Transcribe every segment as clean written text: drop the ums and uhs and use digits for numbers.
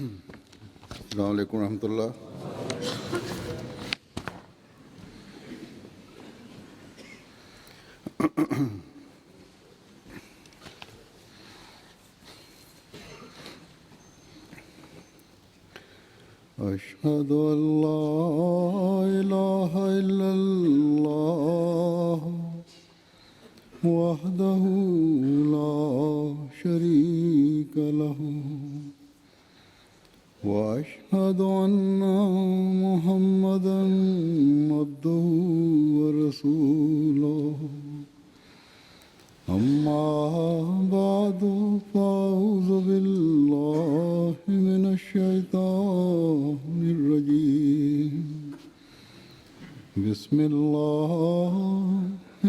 السلام علیکم ورحمۃ اللہ۔ أشهد أن لا إله إلا الله وحده لا شريك له وأشهد أن محمدًا عبده ورسوله أما بعد فأعوذ بالله من الشيطان الرجيم بسم الله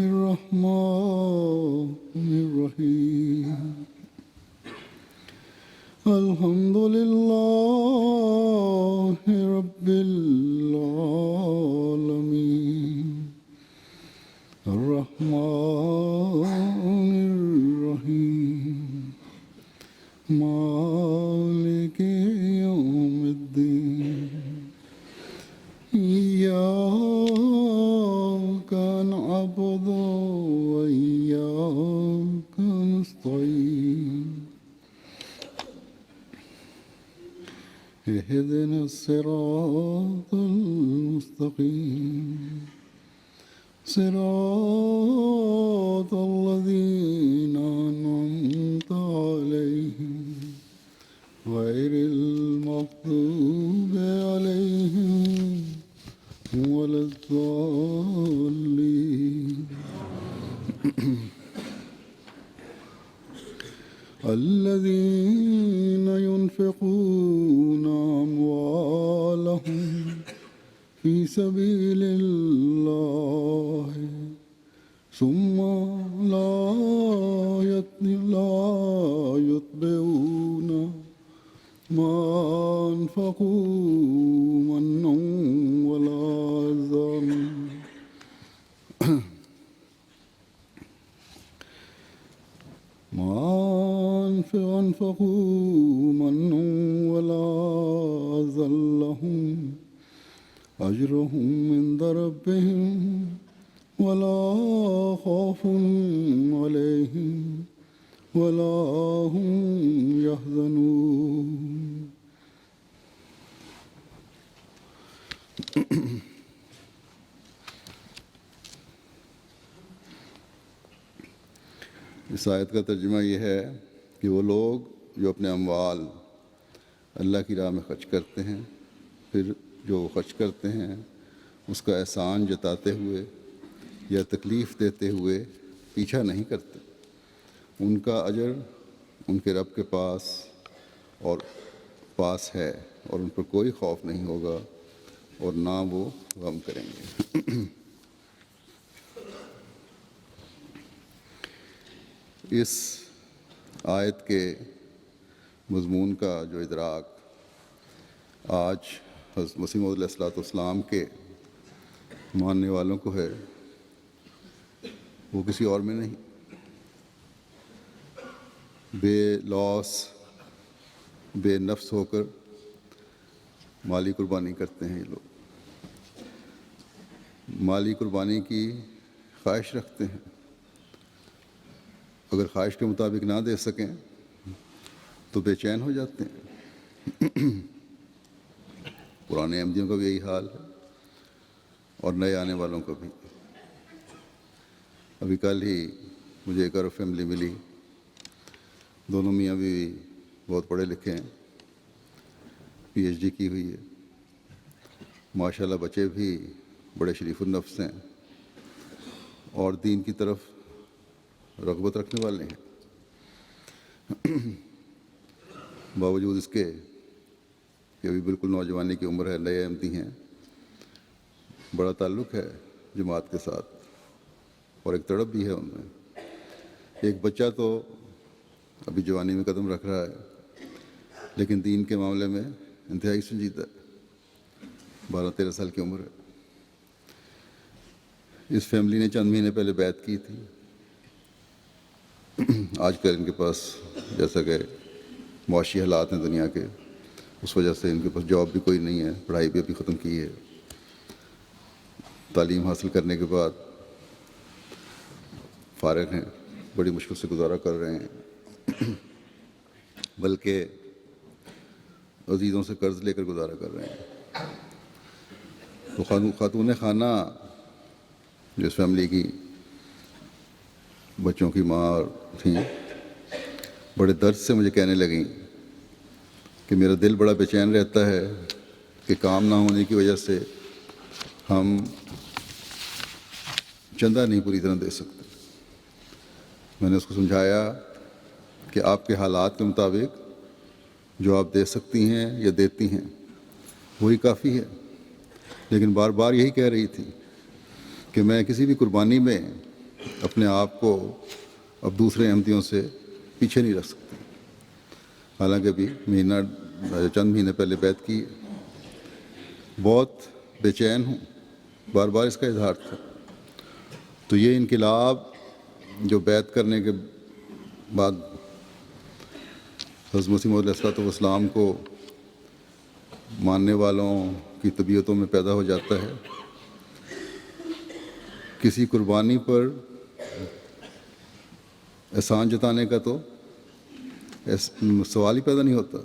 الرحمن الرحيم الحمد لله رب العالمين الرحمن الرحيم مالك يوم الدين إياك نعبد وإياك نستعين اهدنا الصراط المستقيم صراط الذين أنعمت عليهم غير المغضوب عليهم ولا الضالين الذين ينفقون أموالهم في سبيل الله ثم لا يتبعون ما أنفقوا منا ولا أذى أنفقوا منا ولا أذى لهم أجرهم عند ربهم ولا خوف عليهم ولا هم يحزنون اس آیت کا ترجمہ یہ ہے کہ وہ لوگ جو اپنے اموال اللہ کی راہ میں خرچ کرتے ہیں، پھر جو وہ خرچ کرتے ہیں اس کا احسان جتاتے ہوئے یا تکلیف دیتے ہوئے پیچھا نہیں کرتے، ان کا اجر ان کے رب کے پاس ہے اور ان پر کوئی خوف نہیں ہوگا اور نہ وہ غم کریں گے۔ اس آیت کے مضمون کا جو ادراک آج حضرت مسیح موعود علیہ السلام کے ماننے والوں کو ہے، وہ کسی اور میں نہیں۔ بے لوس بے نفس ہو کر مالی قربانی کرتے ہیں یہ لوگ، مالی قربانی کی خواہش رکھتے ہیں، اگر خواہش کے مطابق نہ دے سکیں تو بے چین ہو جاتے ہیں۔ پرانے احمدیوں کا بھی یہی حال ہے اور نئے آنے والوں کا بھی۔ ابھی کل ہی مجھے ایک عرب فیملی ملی، دونوں میاں بھی بہت پڑھے لکھے ہیں، پی ایچ ڈی کی ہوئی ہے، ماشاءاللہ بچے بھی بڑے شریف النفس ہیں اور دین کی طرف رغبت رکھنے والے ہیں۔ باوجود اس کے کہ ابھی بالکل نوجوانی کی عمر ہے، نئے احمدی ہیں، بڑا تعلق ہے جماعت کے ساتھ اور ایک تڑپ بھی ہے ان میں۔ ایک بچہ تو ابھی جوانی میں قدم رکھ رہا ہے لیکن دین کے معاملے میں انتہائی سنجیدہ ہے، 12-13 سال کی عمر ہے۔ اس فیملی نے چند مہینے پہلے بیعت کی تھی، آج کل ان کے پاس جیسا کہ معاشی حالات ہیں دنیا کے، اس وجہ سے ان کے پاس جاب بھی کوئی نہیں ہے، پڑھائی بھی ابھی ختم کی ہے، تعلیم حاصل کرنے کے بعد فارغ ہیں، بڑی مشکل سے گزارا کر رہے ہیں، بلکہ عزیزوں سے قرض لے کر گزارا کر رہے ہیں۔ تو خاتون خانہ جو اس فیملی کی بچوں کی ماں تھیں، بڑے درد سے مجھے کہنے لگیں کہ میرا دل بڑا بے چین رہتا ہے کہ کام نہ ہونے کی وجہ سے ہم چندہ نہیں پوری طرح دے سکتے۔ میں نے اس کو سمجھایا کہ آپ کے حالات کے مطابق جو آپ دے سکتی ہیں یا دیتی ہیں وہی کافی ہے، لیکن بار بار یہی کہہ رہی تھی کہ میں کسی بھی قربانی میں اپنے آپ کو اب دوسرے احمدیوں سے پیچھے نہیں رکھ سکتی۔ حالانکہ ابھی چند مہینے پہلے بیعت کی، بہت بے چین ہوں، بار بار اس کا اظہار تھا۔ تو یہ انقلاب جو بیعت کرنے کے بعد حضرت مسیح موعود علیہ السلام کو ماننے والوں کی طبیعتوں میں پیدا ہو جاتا ہے، کسی قربانی پر احسان جتانے کا تو سوال ہی پیدا نہیں ہوتا۔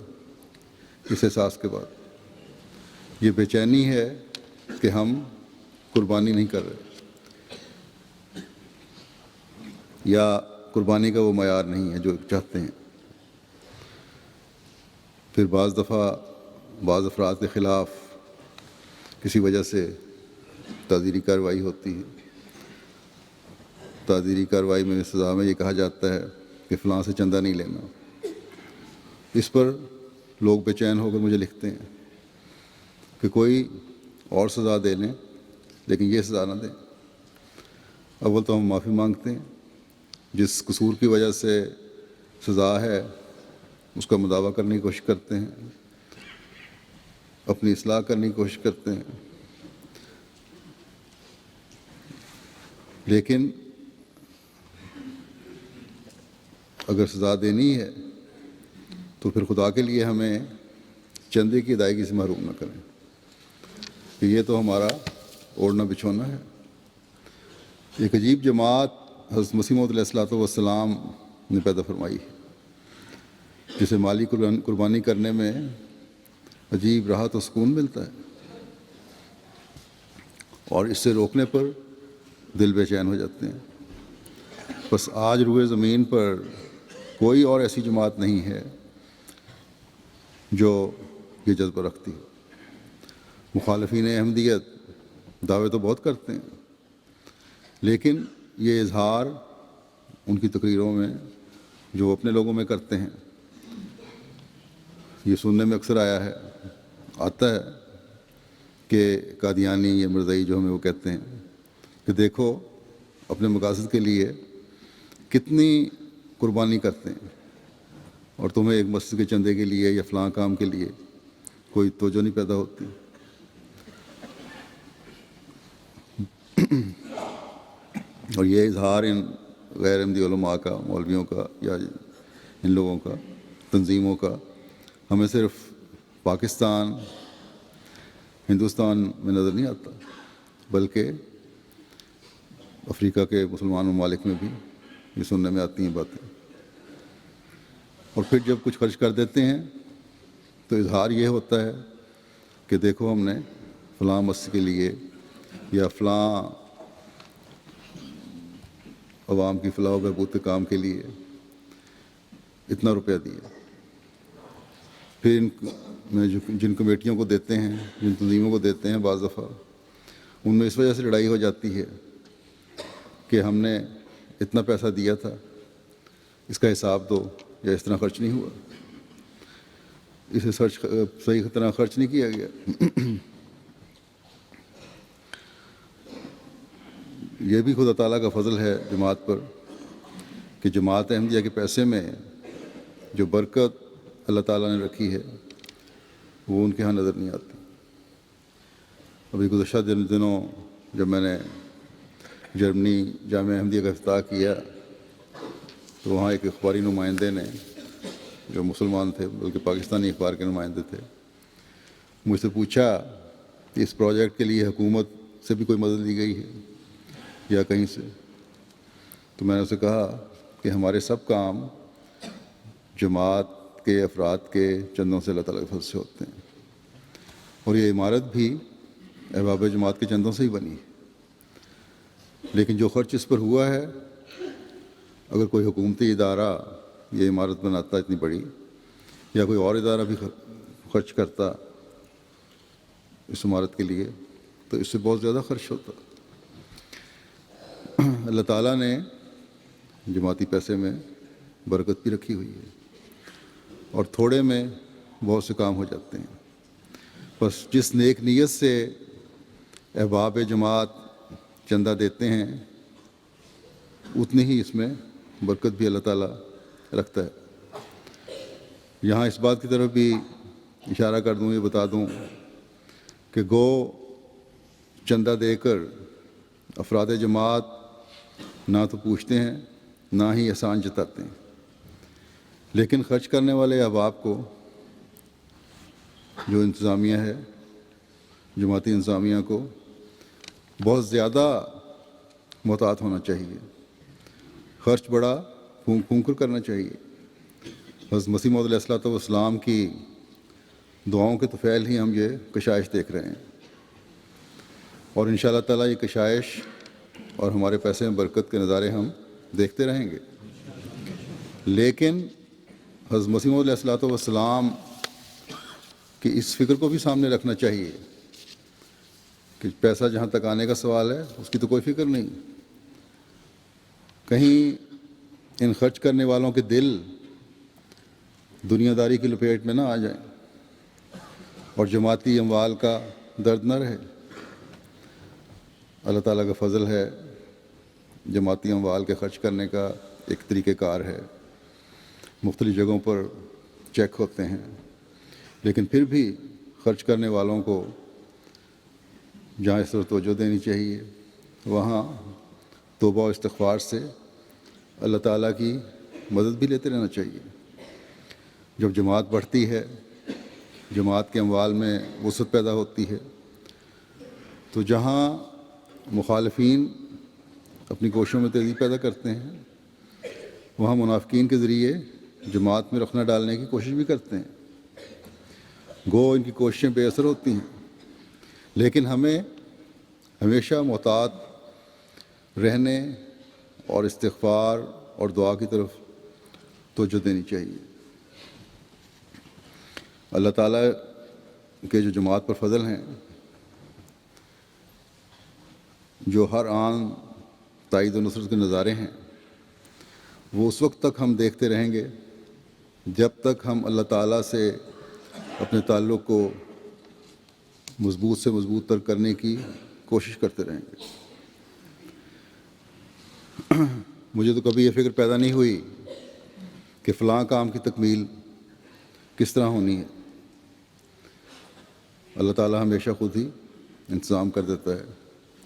اس احساس کے بعد یہ بے چینی ہے کہ ہم قربانی نہیں کر رہے، یا قربانی کا وہ معیار نہیں ہے جو چاہتے ہیں۔ پھر بعض دفعہ بعض افراد کے خلاف کسی وجہ سے تعزیری کارروائی ہوتی ہے۔ تعزیری کارروائی میں سزا میں یہ کہا جاتا ہے کہ فلاں سے چندہ نہیں لینا۔ اس پر لوگ بے چین ہو کر مجھے لکھتے ہیں کہ کوئی اور سزا دے لیں لیکن یہ سزا نہ دیں۔ اول تو ہم معافی مانگتے ہیں، جس قصور کی وجہ سے سزا ہے اس کا مداوع کرنے کی کوشش کرتے ہیں، اپنی اصلاح کرنے کی کوشش کرتے ہیں، لیکن اگر سزا دینی ہے تو پھر خدا کے لیے ہمیں چندے کی ادائیگی سے محروم نہ کریں، کہ یہ تو ہمارا اوڑھنا بچھونا ہے۔ ایک عجیب جماعت حضرت مسیح موعود علیہ السلام نے پیدا فرمائی ہے، جسے مالی قربانی کرنے میں عجیب راحت و سکون ملتا ہے، اور اس سے روکنے پر دل بے چین ہو جاتے ہیں۔ بس آج روئے زمین پر کوئی اور ایسی جماعت نہیں ہے جو یہ جذبہ رکھتی ہے۔ مخالفین احمدیت دعوے تو بہت کرتے ہیں، لیکن یہ اظہار ان کی تقریروں میں جو وہ اپنے لوگوں میں کرتے ہیں، یہ سننے میں اکثر آتا ہے کہ قادیانی یا مرزائی جو ہمیں وہ کہتے ہیں کہ دیکھو اپنے مقاصد کے لیے کتنی قربانی کرتے ہیں، اور تمہیں ایک مسجد کے چندے کے لیے یا فلاں کام کے لیے کوئی توجہ نہیں پیدا ہوتی۔ اور یہ اظہار ان غیر احمدی علماء کا، مولویوں کا، یا ان لوگوں کا، تنظیموں کا، ہمیں صرف پاکستان، ہندوستان میں نظر نہیں آتا، بلکہ افریقہ کے مسلمان ممالک میں بھی یہ سننے میں آتی ہیں باتیں۔ اور پھر جب کچھ خرچ کر دیتے ہیں تو اظہار یہ ہوتا ہے کہ دیکھو ہم نے فلاں مسجد کے لیے یا فلاں عوام کی فلاح و بہبود کے کام کے لیے اتنا روپیہ دیا۔ پھر جن کمیٹیوں کو دیتے ہیں، جن تنظیموں کو دیتے ہیں، بعض دفعہ ان میں اس وجہ سے لڑائی ہو جاتی ہے کہ ہم نے اتنا پیسہ دیا تھا، اس کا حساب دو، یا اس طرح خرچ نہیں ہوا، اسے صحیح طرح خرچ نہیں کیا گیا۔ یہ بھی خدا تعالیٰ کا فضل ہے جماعت پر کہ جماعت احمدیہ کے پیسے میں جو برکت اللہ تعالیٰ نے رکھی ہے وہ ان کے ہاں نظر نہیں آتی۔ ابھی گزشتہ دنوں جب میں نے جرمنی جامعہ احمدیہ کا افتتاح کیا تو وہاں ایک اخباری نمائندے نے، جو مسلمان تھے بلکہ پاکستانی اخبار کے نمائندے تھے، مجھ سے پوچھا کہ اس پروجیکٹ کے لیے حکومت سے بھی کوئی مدد لی گئی ہے یا کہیں سے، تو میں نے اسے کہا کہ ہمارے سب کام جماعت کے افراد کے چندوں سے اللہ تعالیٰ کے فضل سے ہوتے ہیں، اور یہ عمارت بھی احباب جماعت کے چندوں سے ہی بنی ہے۔ لیکن جو خرچ اس پر ہوا ہے، اگر کوئی حکومتی ادارہ یہ عمارت بناتا اتنی بڑی، یا کوئی اور ادارہ بھی خرچ کرتا اس عمارت کے لیے، تو اس سے بہت زیادہ خرچ ہوتا۔ اللہ تعالیٰ نے جماعتی پیسے میں برکت بھی رکھی ہوئی ہے، اور تھوڑے میں بہت سے کام ہو جاتے ہیں۔ بس جس نیک نیت سے احباب جماعت چندہ دیتے ہیں، اتنی ہی اس میں برکت بھی اللہ تعالیٰ رکھتا ہے۔ یہاں اس بات کی طرف بھی اشارہ کر دوں، یہ بتا دوں کہ گو چندہ دے کر افراد جماعت نہ تو پوچھتے ہیں، نہ ہی احسان جتاتے ہیں، لیکن خرچ کرنے والے احباب کو، جو انتظامیہ ہے، جماعتی انتظامیہ کو بہت زیادہ محتاط ہونا چاہیے، خرچ بڑا پھونک پھونک کر کرنا چاہیے۔ حضرت مسیح موعود علیہ السلام کی دعاؤں کے طفیل ہی ہم یہ کشائش دیکھ رہے ہیں، اور انشاءاللہ تعالیٰ یہ کشائش اور ہمارے پیسے میں برکت کے نظارے ہم دیکھتے رہیں گے۔ لیکن حضرت مسیح موعود علیہ السلام کی اس فکر کو بھی سامنے رکھنا چاہیے کہ پیسہ جہاں تک آنے کا سوال ہے، اس کی تو کوئی فکر نہیں، کہیں ان خرچ کرنے والوں کے دل دنیا داری کی لپیٹ میں نہ آ جائیں اور جماعتی اموال کا درد نہ رہے۔ اللہ تعالیٰ کا فضل ہے، جماعتی اموال کے خرچ کرنے کا ایک طریقہ کار ہے، مختلف جگہوں پر چیک ہوتے ہیں، لیکن پھر بھی خرچ کرنے والوں کو جہاں اس طرح توجہ دینی چاہیے، وہاں توبہ و استغفار سے اللہ تعالیٰ کی مدد بھی لیتے رہنا چاہیے۔ جب جماعت بڑھتی ہے، جماعت کے اموال میں وسعت پیدا ہوتی ہے، تو جہاں مخالفین اپنی کوششوں میں تیزی پیدا کرتے ہیں، وہاں منافقین کے ذریعے جماعت میں رخنہ ڈالنے کی کوشش بھی کرتے ہیں۔ گو ان کی کوششیں بے اثر ہوتی ہیں، لیکن ہمیں ہمیشہ محتاط رہنے اور استغفار اور دعا کی طرف توجہ دینی چاہیے۔ اللہ تعالیٰ کے جو جماعت پر فضل ہیں، جو ہر آن تائید و نصرت کے نظارے ہیں، وہ اس وقت تک ہم دیکھتے رہیں گے جب تک ہم اللہ تعالیٰ سے اپنے تعلق کو مضبوط سے مضبوط تر کرنے کی کوشش کرتے رہیں گے۔ مجھے تو کبھی یہ فکر پیدا نہیں ہوئی کہ فلاں کام کی تکمیل کس طرح ہونی ہے۔ اللہ تعالیٰ ہمیشہ خود ہی انتظام کر دیتا ہے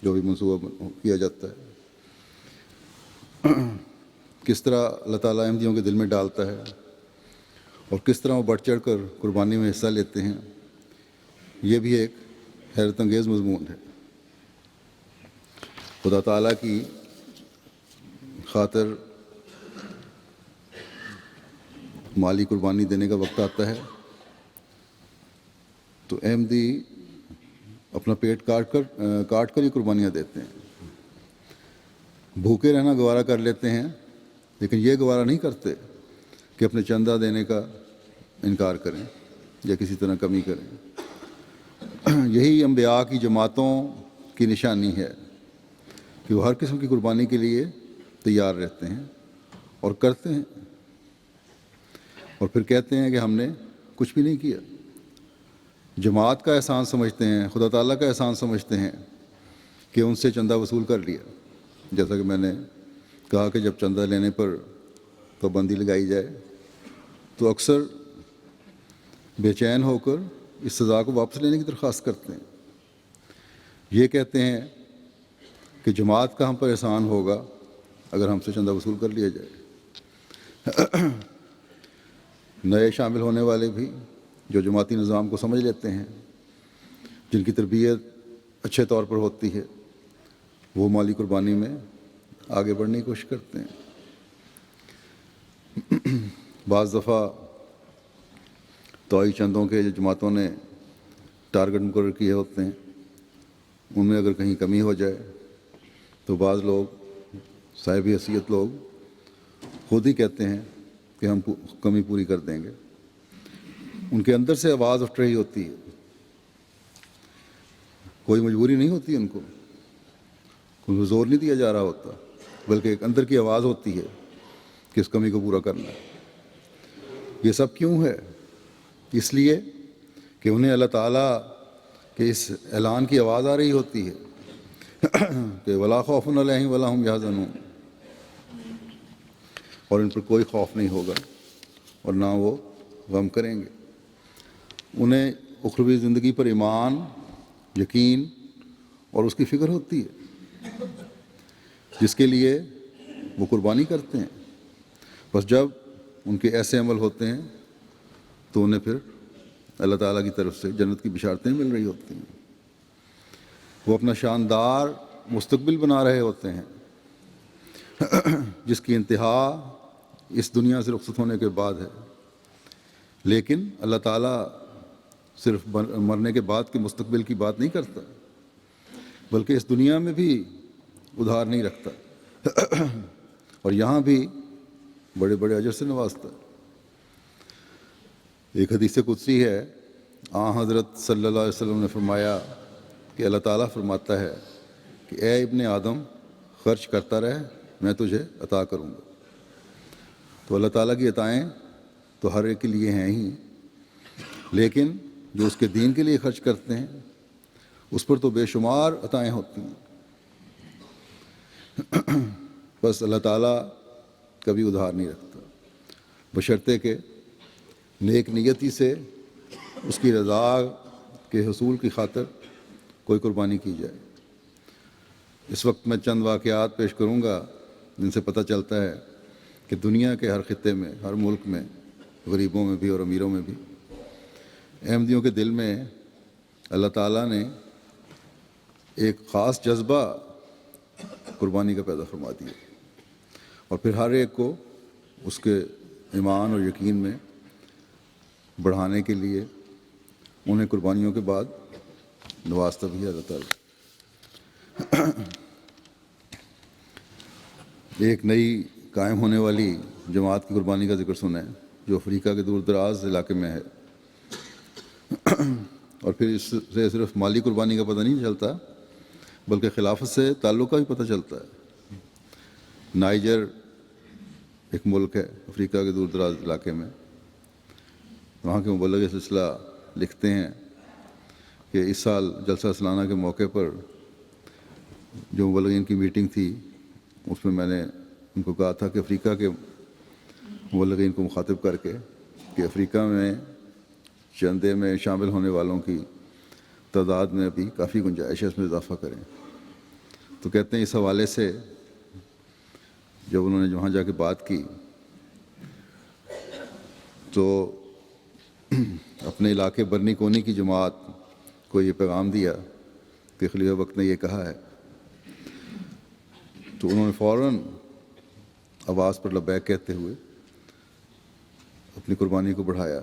جو بھی منصوبہ کیا جاتا ہے۔ کس طرح اللہ تعالیٰ احمدیوں کے دل میں ڈالتا ہے اور کس طرح وہ بڑھ چڑھ کر قربانی میں حصہ لیتے ہیں، یہ بھی ایک حیرت انگیز مضمون ہے۔ خدا تعالیٰ کی خاطر مالی قربانی دینے کا وقت آتا ہے تو احمدی اپنا پیٹ کاٹ کر ہی قربانیاں دیتے ہیں۔ بھوکے رہنا گوارا کر لیتے ہیں، لیکن یہ گوارا نہیں کرتے کہ اپنے چندہ دینے کا انکار کریں یا کسی طرح کمی کریں۔ یہی انبیاء کی جماعتوں کی نشانی ہے کہ وہ ہر قسم کی قربانی کے لیے تیار رہتے ہیں اور کرتے ہیں، اور پھر کہتے ہیں کہ ہم نے کچھ بھی نہیں کیا۔ جماعت کا احسان سمجھتے ہیں، خدا تعالیٰ کا احسان سمجھتے ہیں کہ ان سے چندہ وصول کر لیا۔ جیسا کہ میں نے کہا کہ جب چندہ لینے پر پابندی لگائی جائے تو اکثر بے چین ہو کر اس سزا کو واپس لینے کی درخواست کرتے ہیں۔ یہ کہتے ہیں کہ جماعت کا ہم پر احسان ہوگا اگر ہم سے چندہ وصول کر لیا جائے۔ نئے شامل ہونے والے بھی جو جماعتی نظام کو سمجھ لیتے ہیں جن کی تربیت اچھے طور پر ہوتی ہے وہ مالی قربانی میں آگے بڑھنے کی کوشش کرتے ہیں۔ بعض دفعہ توئی چندوں کے جو جماعتوں نے ٹارگٹ مقرر کیے ہوتے ہیں ان میں اگر کہیں کمی ہو جائے تو بعض لوگ صاحب حیثیت لوگ خود ہی کہتے ہیں کہ ہم کمی پوری کر دیں گے۔ ان کے اندر سے آواز اٹھ رہی ہوتی ہے، کوئی مجبوری نہیں ہوتی ان کو، کوئی زور نہیں دیا جا رہا ہوتا، بلکہ ایک اندر کی آواز ہوتی ہے کہ اس کمی کو پورا کرنا ہے۔ یہ سب کیوں ہے؟ اس لیے کہ انہیں اللہ تعالیٰ کے اس اعلان کی آواز آ رہی ہوتی ہے کہ ولا خوف علیہم ولا ہم یحزنون، اور ان پر کوئی خوف نہیں ہوگا اور نہ وہ غم کریں گے۔ انہیں اخروی زندگی پر ایمان، یقین اور اس کی فکر ہوتی ہے جس کے لیے وہ قربانی کرتے ہیں۔ بس جب ان کے ایسے عمل ہوتے ہیں تو انہیں پھر اللہ تعالیٰ کی طرف سے جنت کی بشارتیں مل رہی ہوتی ہیں۔ وہ اپنا شاندار مستقبل بنا رہے ہوتے ہیں جس کی انتہا اس دنیا سے رخصت ہونے کے بعد ہے، لیکن اللہ تعالیٰ صرف مرنے کے بعد کے مستقبل کی بات نہیں کرتا بلکہ اس دنیا میں بھی ادھار نہیں رکھتا اور یہاں بھی بڑے بڑے اجر سے نوازتا ہے۔ ایک حدیث قدسی ہے، حضرت صلی اللہ علیہ وسلم نے فرمایا کہ اللہ تعالیٰ فرماتا ہے کہ اے ابن آدم خرچ کرتا رہ، میں تجھے عطا کروں گا۔ تو اللہ تعالیٰ کی عطائیں تو ہر ایک کے لیے ہیں ہی، لیکن جو اس کے دین کے لیے خرچ کرتے ہیں اس پر تو بے شمار عطائیں ہوتی ہیں۔ بس اللہ تعالیٰ کبھی ادھار نہیں رکھتا، بشرطے کہ نیک نیتی سے اس کی رضا کے حصول کی خاطر کوئی قربانی کی جائے۔ اس وقت میں چند واقعات پیش کروں گا جن سے پتہ چلتا ہے کہ دنیا کے ہر خطے میں، ہر ملک میں، غریبوں میں بھی اور امیروں میں بھی، احمدیوں کے دل میں اللہ تعالیٰ نے ایک خاص جذبہ قربانی کا پیدا فرما دیا، اور پھر ہر ایک کو اس کے ایمان اور یقین میں بڑھانے کے لیے انہیں قربانیوں کے بعد نوازتا بھی ہے اللہ تعالیٰ۔ ایک نئی قائم ہونے والی جماعت کی قربانی کا ذکر سنیں جو افریقہ کے دور دراز علاقے میں ہے، اور پھر اس سے صرف مالی قربانی کا پتہ نہیں چلتا بلکہ خلافت سے تعلق کا بھی پتہ چلتا ہے۔ نائجر ایک ملک ہے افریقہ کے دور دراز علاقے میں، وہاں کے مبلغ سلسلہ لکھتے ہیں کہ اس سال جلسہ سالانہ کے موقع پر جو مبلغین کی میٹنگ تھی اس میں میں نے ان کو کہا تھا کہ افریقہ کے مبلغین کو مخاطب کر کے کہ افریقہ میں چندے میں شامل ہونے والوں کی تعداد میں ابھی کافی گنجائش ہے، اس میں اضافہ کریں۔ تو کہتے ہیں اس حوالے سے جب انہوں نے وہاں جا کے بات کی تو اپنے علاقے برنی کونی کی جماعت کو یہ پیغام دیا کہ خلیفہ وقت نے یہ کہا ہے، تو انہوں نے فوراً آواز پر لبیک کہتے ہوئے اپنی قربانی کو بڑھایا۔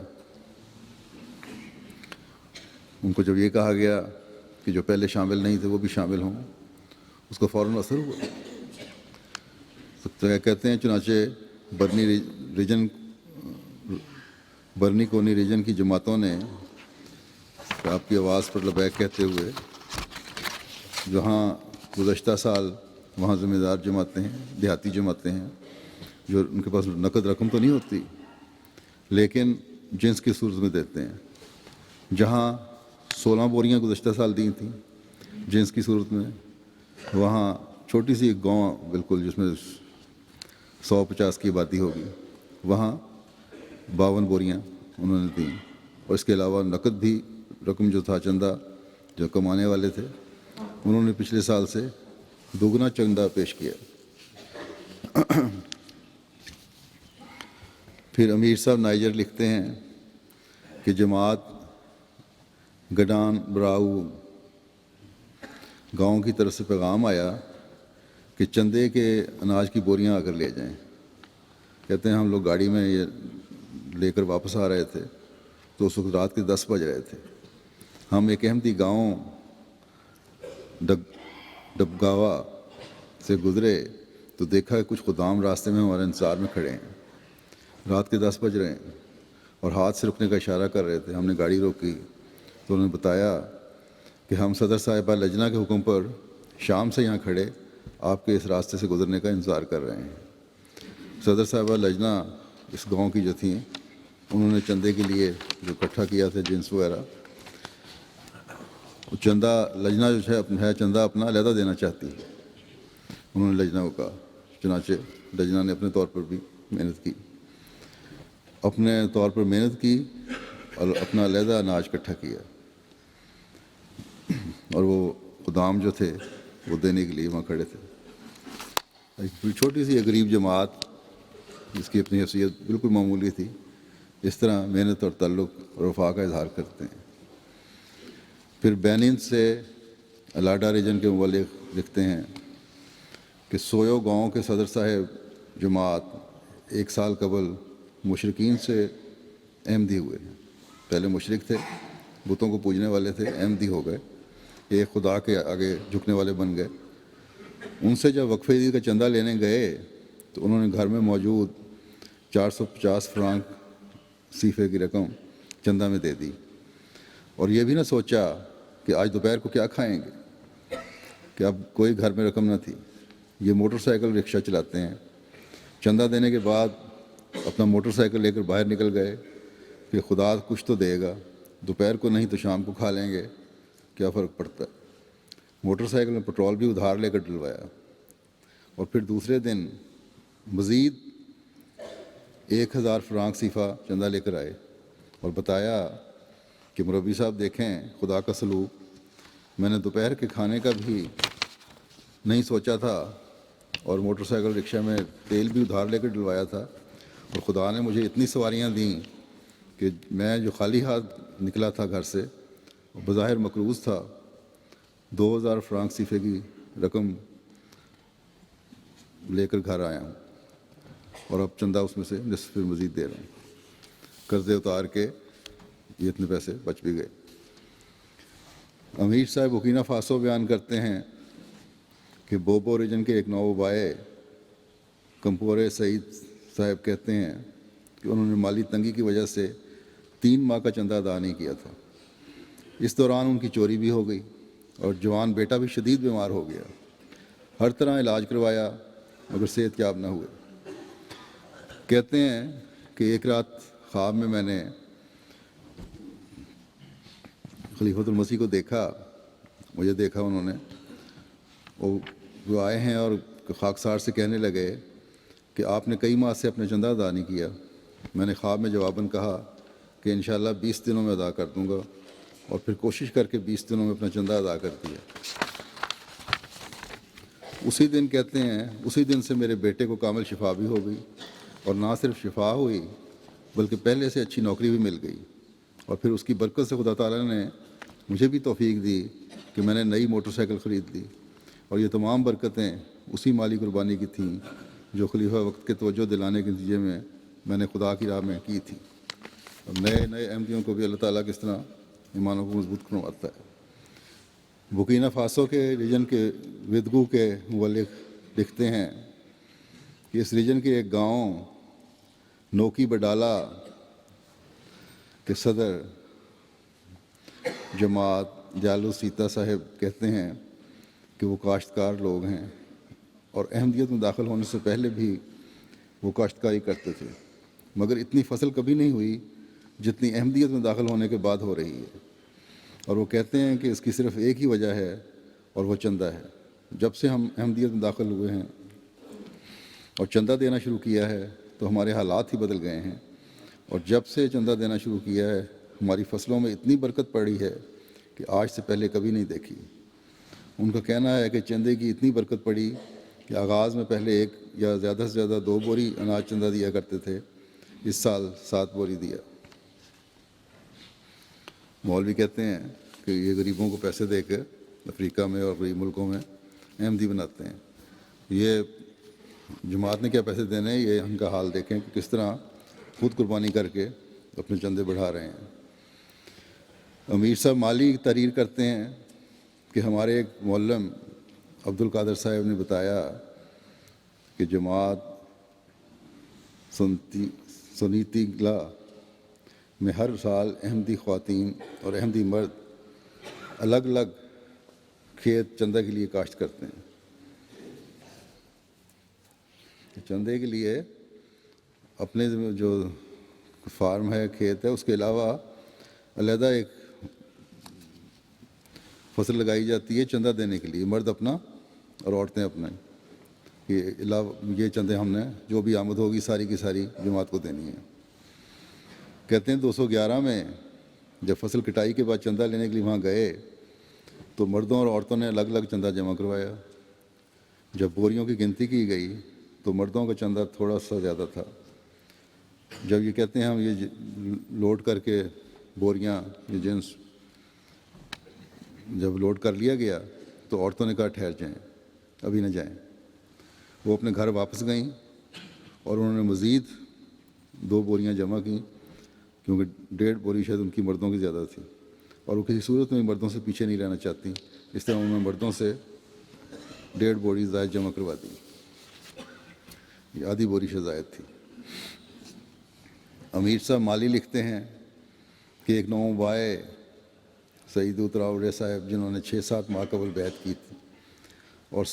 ان کو جب یہ کہا گیا کہ جو پہلے شامل نہیں تھے وہ بھی شامل ہوں، اس کا فوراً اثر ہوا۔ تو کہتے ہیں چنانچہ برنی کونی ریجن کی جماعتوں نے آپ کی آواز پر لبیک کہتے ہوئے، جہاں گزشتہ سال وہاں ذمہ دار جماعتیں ہیں، دیہاتی جماعتیں ہیں جو ان کے پاس نقد رقم تو نہیں ہوتی لیکن جنس کی صورت میں دیتے ہیں، جہاں 16 بوریاں گزشتہ سال دی تھیں جنس کی صورت میں، وہاں چھوٹی سی ایک گاؤں بالکل جس میں 150 کی آبادی ہوگی، وہاں 52 بوریاں انہوں نے دیں، اور اس کے علاوہ نقد بھی رقم جو تھا چندہ جو کمانے والے تھے انہوں نے پچھلے سال سے دوگنا چندہ پیش کیا۔ پھر امیر صاحب نائجر لکھتے ہیں کہ جماعت گڈان براؤ گاؤں کی طرف سے پیغام آیا کہ چندے کے اناج کی بوریاں آ کر لے جائیں۔ کہتے ہیں ہم لوگ گاڑی میں یہ لے کر واپس آ رہے تھے تو اس وقت رات کے 10 بج رہے تھے۔ ہم ایک احمدی گاؤں ڈبگاوا سے گزرے تو دیکھا کہ کچھ خدام راستے میں ہمارے انتظار میں کھڑے ہیں۔ رات کے 10 بج رہے ہیں اور ہاتھ سے رکنے کا اشارہ کر رہے تھے۔ ہم نے گاڑی روکی تو انہوں نے بتایا کہ ہم صدر صاحبہ لجنہ کے حکم پر شام سے یہاں کھڑے آپ کے اس راستے سے گزرنے کا انتظار کر رہے ہیں۔ صدر صاحبہ لجنہ اس گاؤں کی جو تھیں، انہوں نے چندے کے لیے جو اکٹھا کیا تھا جنس وغیرہ، چندہ لجنہ جو ہے چندہ اپنا علیحدہ دینا چاہتی ہے۔ انہوں نے لجنہ کو کہا، چنانچہ لجنہ نے اپنے طور پر بھی محنت کی اور اپنا علیحدہ اناج اکٹھا کیا، اور وہ خدام جو تھے وہ دینے کے لیے وہاں کھڑے تھے۔ ایک چھوٹی سی غریب جماعت جس کی اپنی حیثیت بالکل معمولی تھی، اس طرح محنت اور تعلق اور وفا کا اظہار کرتے ہیں۔ پھر بینن سے الاڈا ریجن کے مبلغ لکھتے ہیں کہ سویو گاؤں کے صدر صاحب جماعت 1 سال قبل مشرقین سے احمدی ہوئے ہیں۔ پہلے مشرک تھے، بتوں کو پوجنے والے تھے، احمدی ہو گئے، ایک خدا کے آگے جھکنے والے بن گئے۔ ان سے جب وقف عید کا چندہ لینے گئے تو انہوں نے گھر میں موجود 450 فرانک صیفے کی رقم چندہ میں دے دی، اور یہ بھی نہ سوچا کہ آج دوپہر کو کیا کھائیں گے، کہ اب کوئی گھر میں رقم نہ تھی۔ یہ موٹر سائیکل رکشہ چلاتے ہیں۔ چندہ دینے کے بعد اپنا موٹر سائیکل لے کر باہر نکل گئے کہ خدا کچھ تو دے گا، دوپہر کو نہیں تو شام کو کھا لیں گے، کیا فرق پڑتا ہے۔ موٹر سائیکل میں پٹرول بھی ادھار لے کر ڈلوایا، اور پھر دوسرے دن مزید 1000 فرانک صیفہ چندہ لے کر آئے اور بتایا کہ مربی صاحب دیکھیں خدا کا سلوک، میں نے دوپہر کے کھانے کا بھی نہیں سوچا تھا اور موٹر سائیکل رکشہ میں تیل بھی ادھار لے کر ڈلوایا تھا، اور خدا نے مجھے اتنی سواریاں دیں کہ میں جو خالی ہاتھ نکلا تھا گھر سے، بظاہر مقروض تھا، 2000 فرانک صیفے کی رقم لے کر گھر آیا ہوں، اور اب چندہ اس میں سے نصف مزید دے رہا ہوں۔ قرضے اتار کے یہ اتنے پیسے بچ بھی گئے۔ امیر صاحب بورکینا فاسو بیان کرتے ہیں کہ بوبو ریجن کے ایک نوبائے کمپورے سعید صاحب کہتے ہیں کہ انہوں نے مالی تنگی کی وجہ سے 3 ماہ کا چندہ ادا نہیں کیا تھا۔ اس دوران ان کی چوری بھی ہو گئی اور جوان بیٹا بھی شدید بیمار ہو گیا۔ ہر طرح علاج کروایا مگر صحت یاب نہ ہوئے۔ کہتے ہیں کہ ایک رات خواب میں نے خلیفۃ المسیح کو دیکھا، مجھے دیکھا انہوں نے، وہ آئے ہیں اور خاکسار سے کہنے لگے کہ آپ نے کئی ماہ سے اپنا چندہ ادا نہیں کیا۔ میں نے خواب میں جواباً کہا کہ انشاءاللہ 20 دنوں میں ادا کر دوں گا، اور پھر کوشش کر کے 20 دنوں میں اپنا چندہ ادا کر دیا۔ اسی دن کہتے ہیں اسی دن سے میرے بیٹے کو کامل شفا بھی ہو گئی، اور نہ صرف شفا ہوئی بلکہ پہلے سے اچھی نوکری بھی مل گئی، اور پھر اس کی برکت سے خدا تعالیٰ نے مجھے بھی توفیق دی کہ میں نے نئی موٹر سائیکل خرید لی، اور یہ تمام برکتیں اسی مالی قربانی کی تھیں جو خلیفہ وقت کے توجہ دلانے کے نتیجے میں نے خدا کی راہ میں کی تھی۔ اور نئے احمدیوں کو بھی اللہ تعالیٰ کس طرح ایمانوں کو مضبوط کرواتا ہے۔ بورکینا فاسو کے ریجن کے ودگو کے مبلغ لکھتے ہیں کہ اس ریجن کے ایک گاؤں نوکی بڈالا کے صدر جماعت جالو سیتا صاحب کہتے ہیں کہ وہ کاشتکار لوگ ہیں، اور احمدیت میں داخل ہونے سے پہلے بھی وہ کاشتکاری کرتے تھے، مگر اتنی فصل کبھی نہیں ہوئی جتنی احمدیت میں داخل ہونے کے بعد ہو رہی ہے۔ اور وہ کہتے ہیں کہ اس کی صرف ایک ہی وجہ ہے، اور وہ چندہ ہے۔ جب سے ہم احمدیت میں داخل ہوئے ہیں اور چندہ دینا شروع کیا ہے تو ہمارے حالات ہی بدل گئے ہیں، اور جب سے چندہ دینا شروع کیا ہے ہماری فصلوں میں اتنی برکت پڑی ہے کہ آج سے پہلے کبھی نہیں دیکھی۔ ان کا کہنا ہے کہ چندے کی اتنی برکت پڑی کہ آغاز میں پہلے 1 یا زیادہ سے زیادہ 2 بوری اناج چندہ دیا کرتے تھے، اس سال 7 بوری دیا۔ مولوی کہتے ہیں کہ یہ غریبوں کو پیسے دے کے افریقہ میں اور غریب ملکوں میں احمدی بناتے ہیں. یہ جماعت نے کیا پیسے دینے ہیں، یہ ان کا حال دیکھیں کہ کس طرح خود قربانی کر کے اپنے چندے بڑھا رہے ہیں. امیر صاحب مالی تحریر کرتے ہیں کہ ہمارے ایک معلم عبد القادر صاحب نے بتایا کہ جماعت سنیتی گلا میں ہر سال احمدی خواتین اور احمدی مرد الگ الگ کھیت چندہ کے لیے کاشت کرتے ہیں. چندے کے لیے اپنے جو فارم ہے، کھیت ہے، اس کے علاوہ علیحدہ ایک فصل لگائی جاتی ہے چندہ دینے کے لیے، مرد اپنا اور عورتیں اپنا. یہ چندے ہم نے جو بھی آمد ہوگی ساری کی ساری جماعت کو دینی ہے. کہتے ہیں 211 میں جب فصل کٹائی کے بعد چندہ لینے کے لیے وہاں گئے تو مردوں اور عورتوں نے الگ الگ چندہ جمع کروایا. جب بوریوں کی گنتی کی گئی تو مردوں کا چندہ تھوڑا سا زیادہ تھا. جب یہ کہتے ہیں ہم یہ لوڈ کر کے بوریاں یہ جنس جب لوڈ کر لیا گیا تو عورتوں نے کہا ٹھہر جائیں، ابھی نہ جائیں. وہ اپنے گھر واپس گئیں اور انہوں نے مزید 2 بوریاں جمع کیں، کیونکہ 1.5 بوری شاید ان کی مردوں کی زیادہ تھی، اور وہ کسی صورت میں مردوں سے پیچھے نہیں رہنا چاہتی. اس طرح انہوں نے مردوں سے 1.5 بوری زائد جمع کروا دی. یہ آدھی بوری سے زائد تھی. امیر صاحب مالی لکھتے ہیں کہ ایک نومبائے سعید اتراوڑے صاحب جنہوں نے 6-7 ماہ قبل بیعت کی تھی اور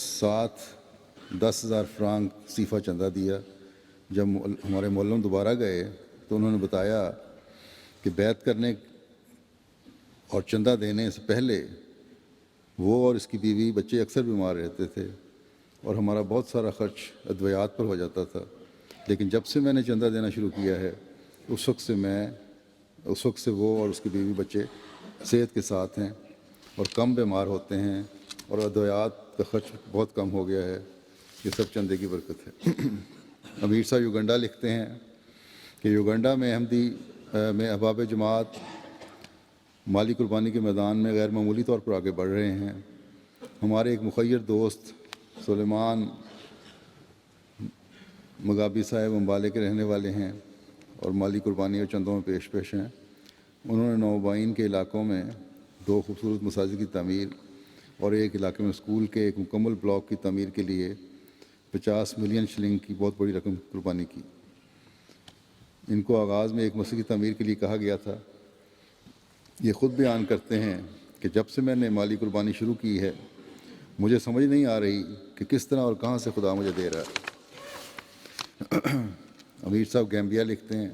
10,000 فرانک صیفہ چندہ دیا. جب ہمارے معلم دوبارہ گئے تو انہوں نے بتایا کہ بیعت کرنے اور چندہ دینے سے پہلے وہ اور اس کی بیوی بچے اکثر بیمار رہتے تھے اور ہمارا بہت سارا خرچ ادویات پر ہو جاتا تھا. لیکن جب سے میں نے چندہ دینا شروع کیا ہے اس وقت سے وہ اور اس کی بیوی بچے صحت کے ساتھ ہیں اور کم بیمار ہوتے ہیں اور ادویات کا خرچ بہت کم ہو گیا ہے. یہ سب چندے کی برکت ہے. امیر صاحب یوگنڈا لکھتے ہیں کہ یوگنڈا میں احباب جماعت مالی قربانی کے میدان میں غیر معمولی طور پر آگے بڑھ رہے ہیں. ہمارے ایک مخیر دوست سلیمان مغابی صاحب امبالے کے رہنے والے ہیں اور مالی قربانی اور چندوں میں پیش ہیں. انہوں نے نوبائن کے علاقوں میں 2 خوبصورت مساجد کی تعمیر اور ایک علاقے میں اسکول کے ایک مکمل بلاک کی تعمیر کے لیے 50 ملین شلنگ کی بہت بڑی رقم قربانی کی. ان کو آغاز میں ایک مسجد کی تعمیر کے لیے کہا گیا تھا. یہ خود بیان کرتے ہیں کہ جب سے میں نے مالی قربانی شروع کی ہے مجھے سمجھ نہیں آ رہی کہ کس طرح اور کہاں سے خدا مجھے دے رہا ہے. امیر صاحب گیمبیا لکھتے ہیں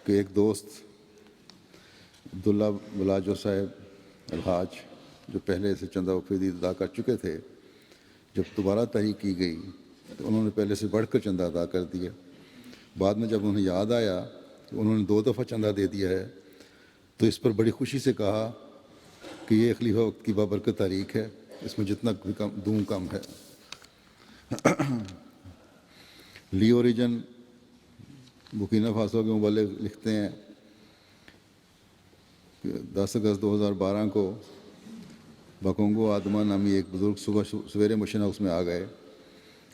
کہ ایک دوست عبداللہ بلاجو صاحب الحاج جو پہلے سے چندہ وفیدی ادا کر چکے تھے، جب دوبارہ تحریک کی گئی تو انہوں نے پہلے سے بڑھ کر چندہ ادا کر دیا. بعد میں جب انہیں یاد آیا کہ انہوں نے 2 دفعہ چندہ دے دیا ہے تو اس پر بڑی خوشی سے کہا کہ یہ خلیفہ وقت کی بابرکت تحریک ہے، اس میں جتنا دوں کم ہے. لی اوریجن بورکینا فاسو کے مبلغ لکھتے ہیں کہ 10 اگست 2012 کو بکونگو آدما نامی ایک بزرگ سویرے مشن ہاؤس میں آ گئے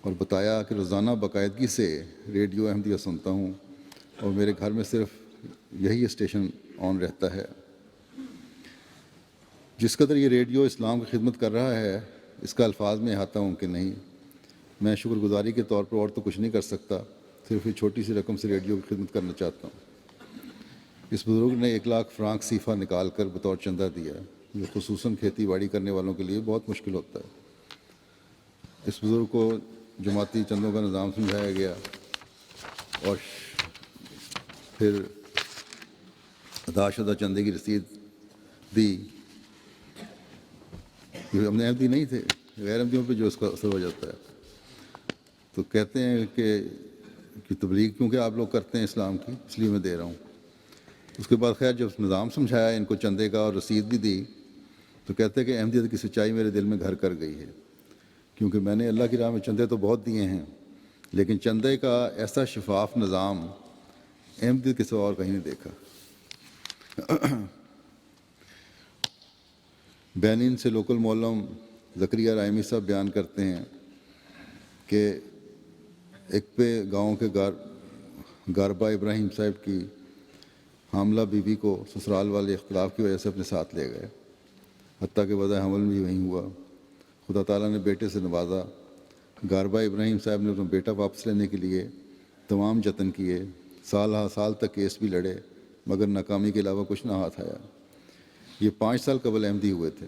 اور بتایا کہ روزانہ باقاعدگی سے ریڈیو احمدیہ سنتا ہوں اور میرے گھر میں صرف یہی اسٹیشن آن رہتا ہے. جس قدر یہ ریڈیو اسلام کی خدمت کر رہا ہے اس کا الفاظ میں احاطہ ممکن نہیں. میں شکر گزاری کے طور پر اور تو کچھ نہیں کر سکتا، صرف یہ چھوٹی سی رقم سے ریڈیو کی خدمت کرنا چاہتا ہوں. اس بزرگ نے 1 لاکھ فرانک صیفہ نکال کر بطور چندہ دیا، جو خصوصاً کھیتی باڑی کرنے والوں کے لیے بہت مشکل ہوتا ہے. اس بزرگ کو جماعتی چندوں کا نظام سمجھایا گیا اور پھر ادا شدہ چندے کی رسید دی. کیونکہ ہم نے احمدی نہیں تھے، غیر احمدیوں پہ جو اس کا اثر ہو جاتا ہے. تو کہتے ہیں کہ تبلیغ کیونکہ آپ لوگ کرتے ہیں اسلام کی، اس لیے میں دے رہا ہوں. اس کے بعد خیر جب نظام سمجھایا ان کو چندے کا اور رسید بھی دی تو کہتے ہیں کہ احمدیت کی سچائی میرے دل میں گھر کر گئی ہے، کیونکہ میں نے اللہ کی راہ میں چندے تو بہت دیے ہیں لیکن چندے کا ایسا شفاف نظام احمدیت کے سوا اور کہیں نہیں دیکھا. بینین سے لوکل مولم زکریہ رائمی صاحب بیان کرتے ہیں کہ ایک پہ گاؤں کے گاربا ابراہیم صاحب کی حاملہ بیوی کو سسرال والے اختلاف کی وجہ سے اپنے ساتھ لے گئے، حتیٰ کہ وضع حمل بھی وہیں ہوا۔ خدا تعالیٰ نے بیٹے سے نوازا۔ گاربا ابراہیم صاحب نے اپنا بیٹا واپس لینے کے لیے تمام جتن کیے، سال تک کیس بھی لڑے، مگر ناکامی کے علاوہ کچھ نہ ہاتھ آیا۔ یہ 5 سال قبل احمدی ہوئے تھے،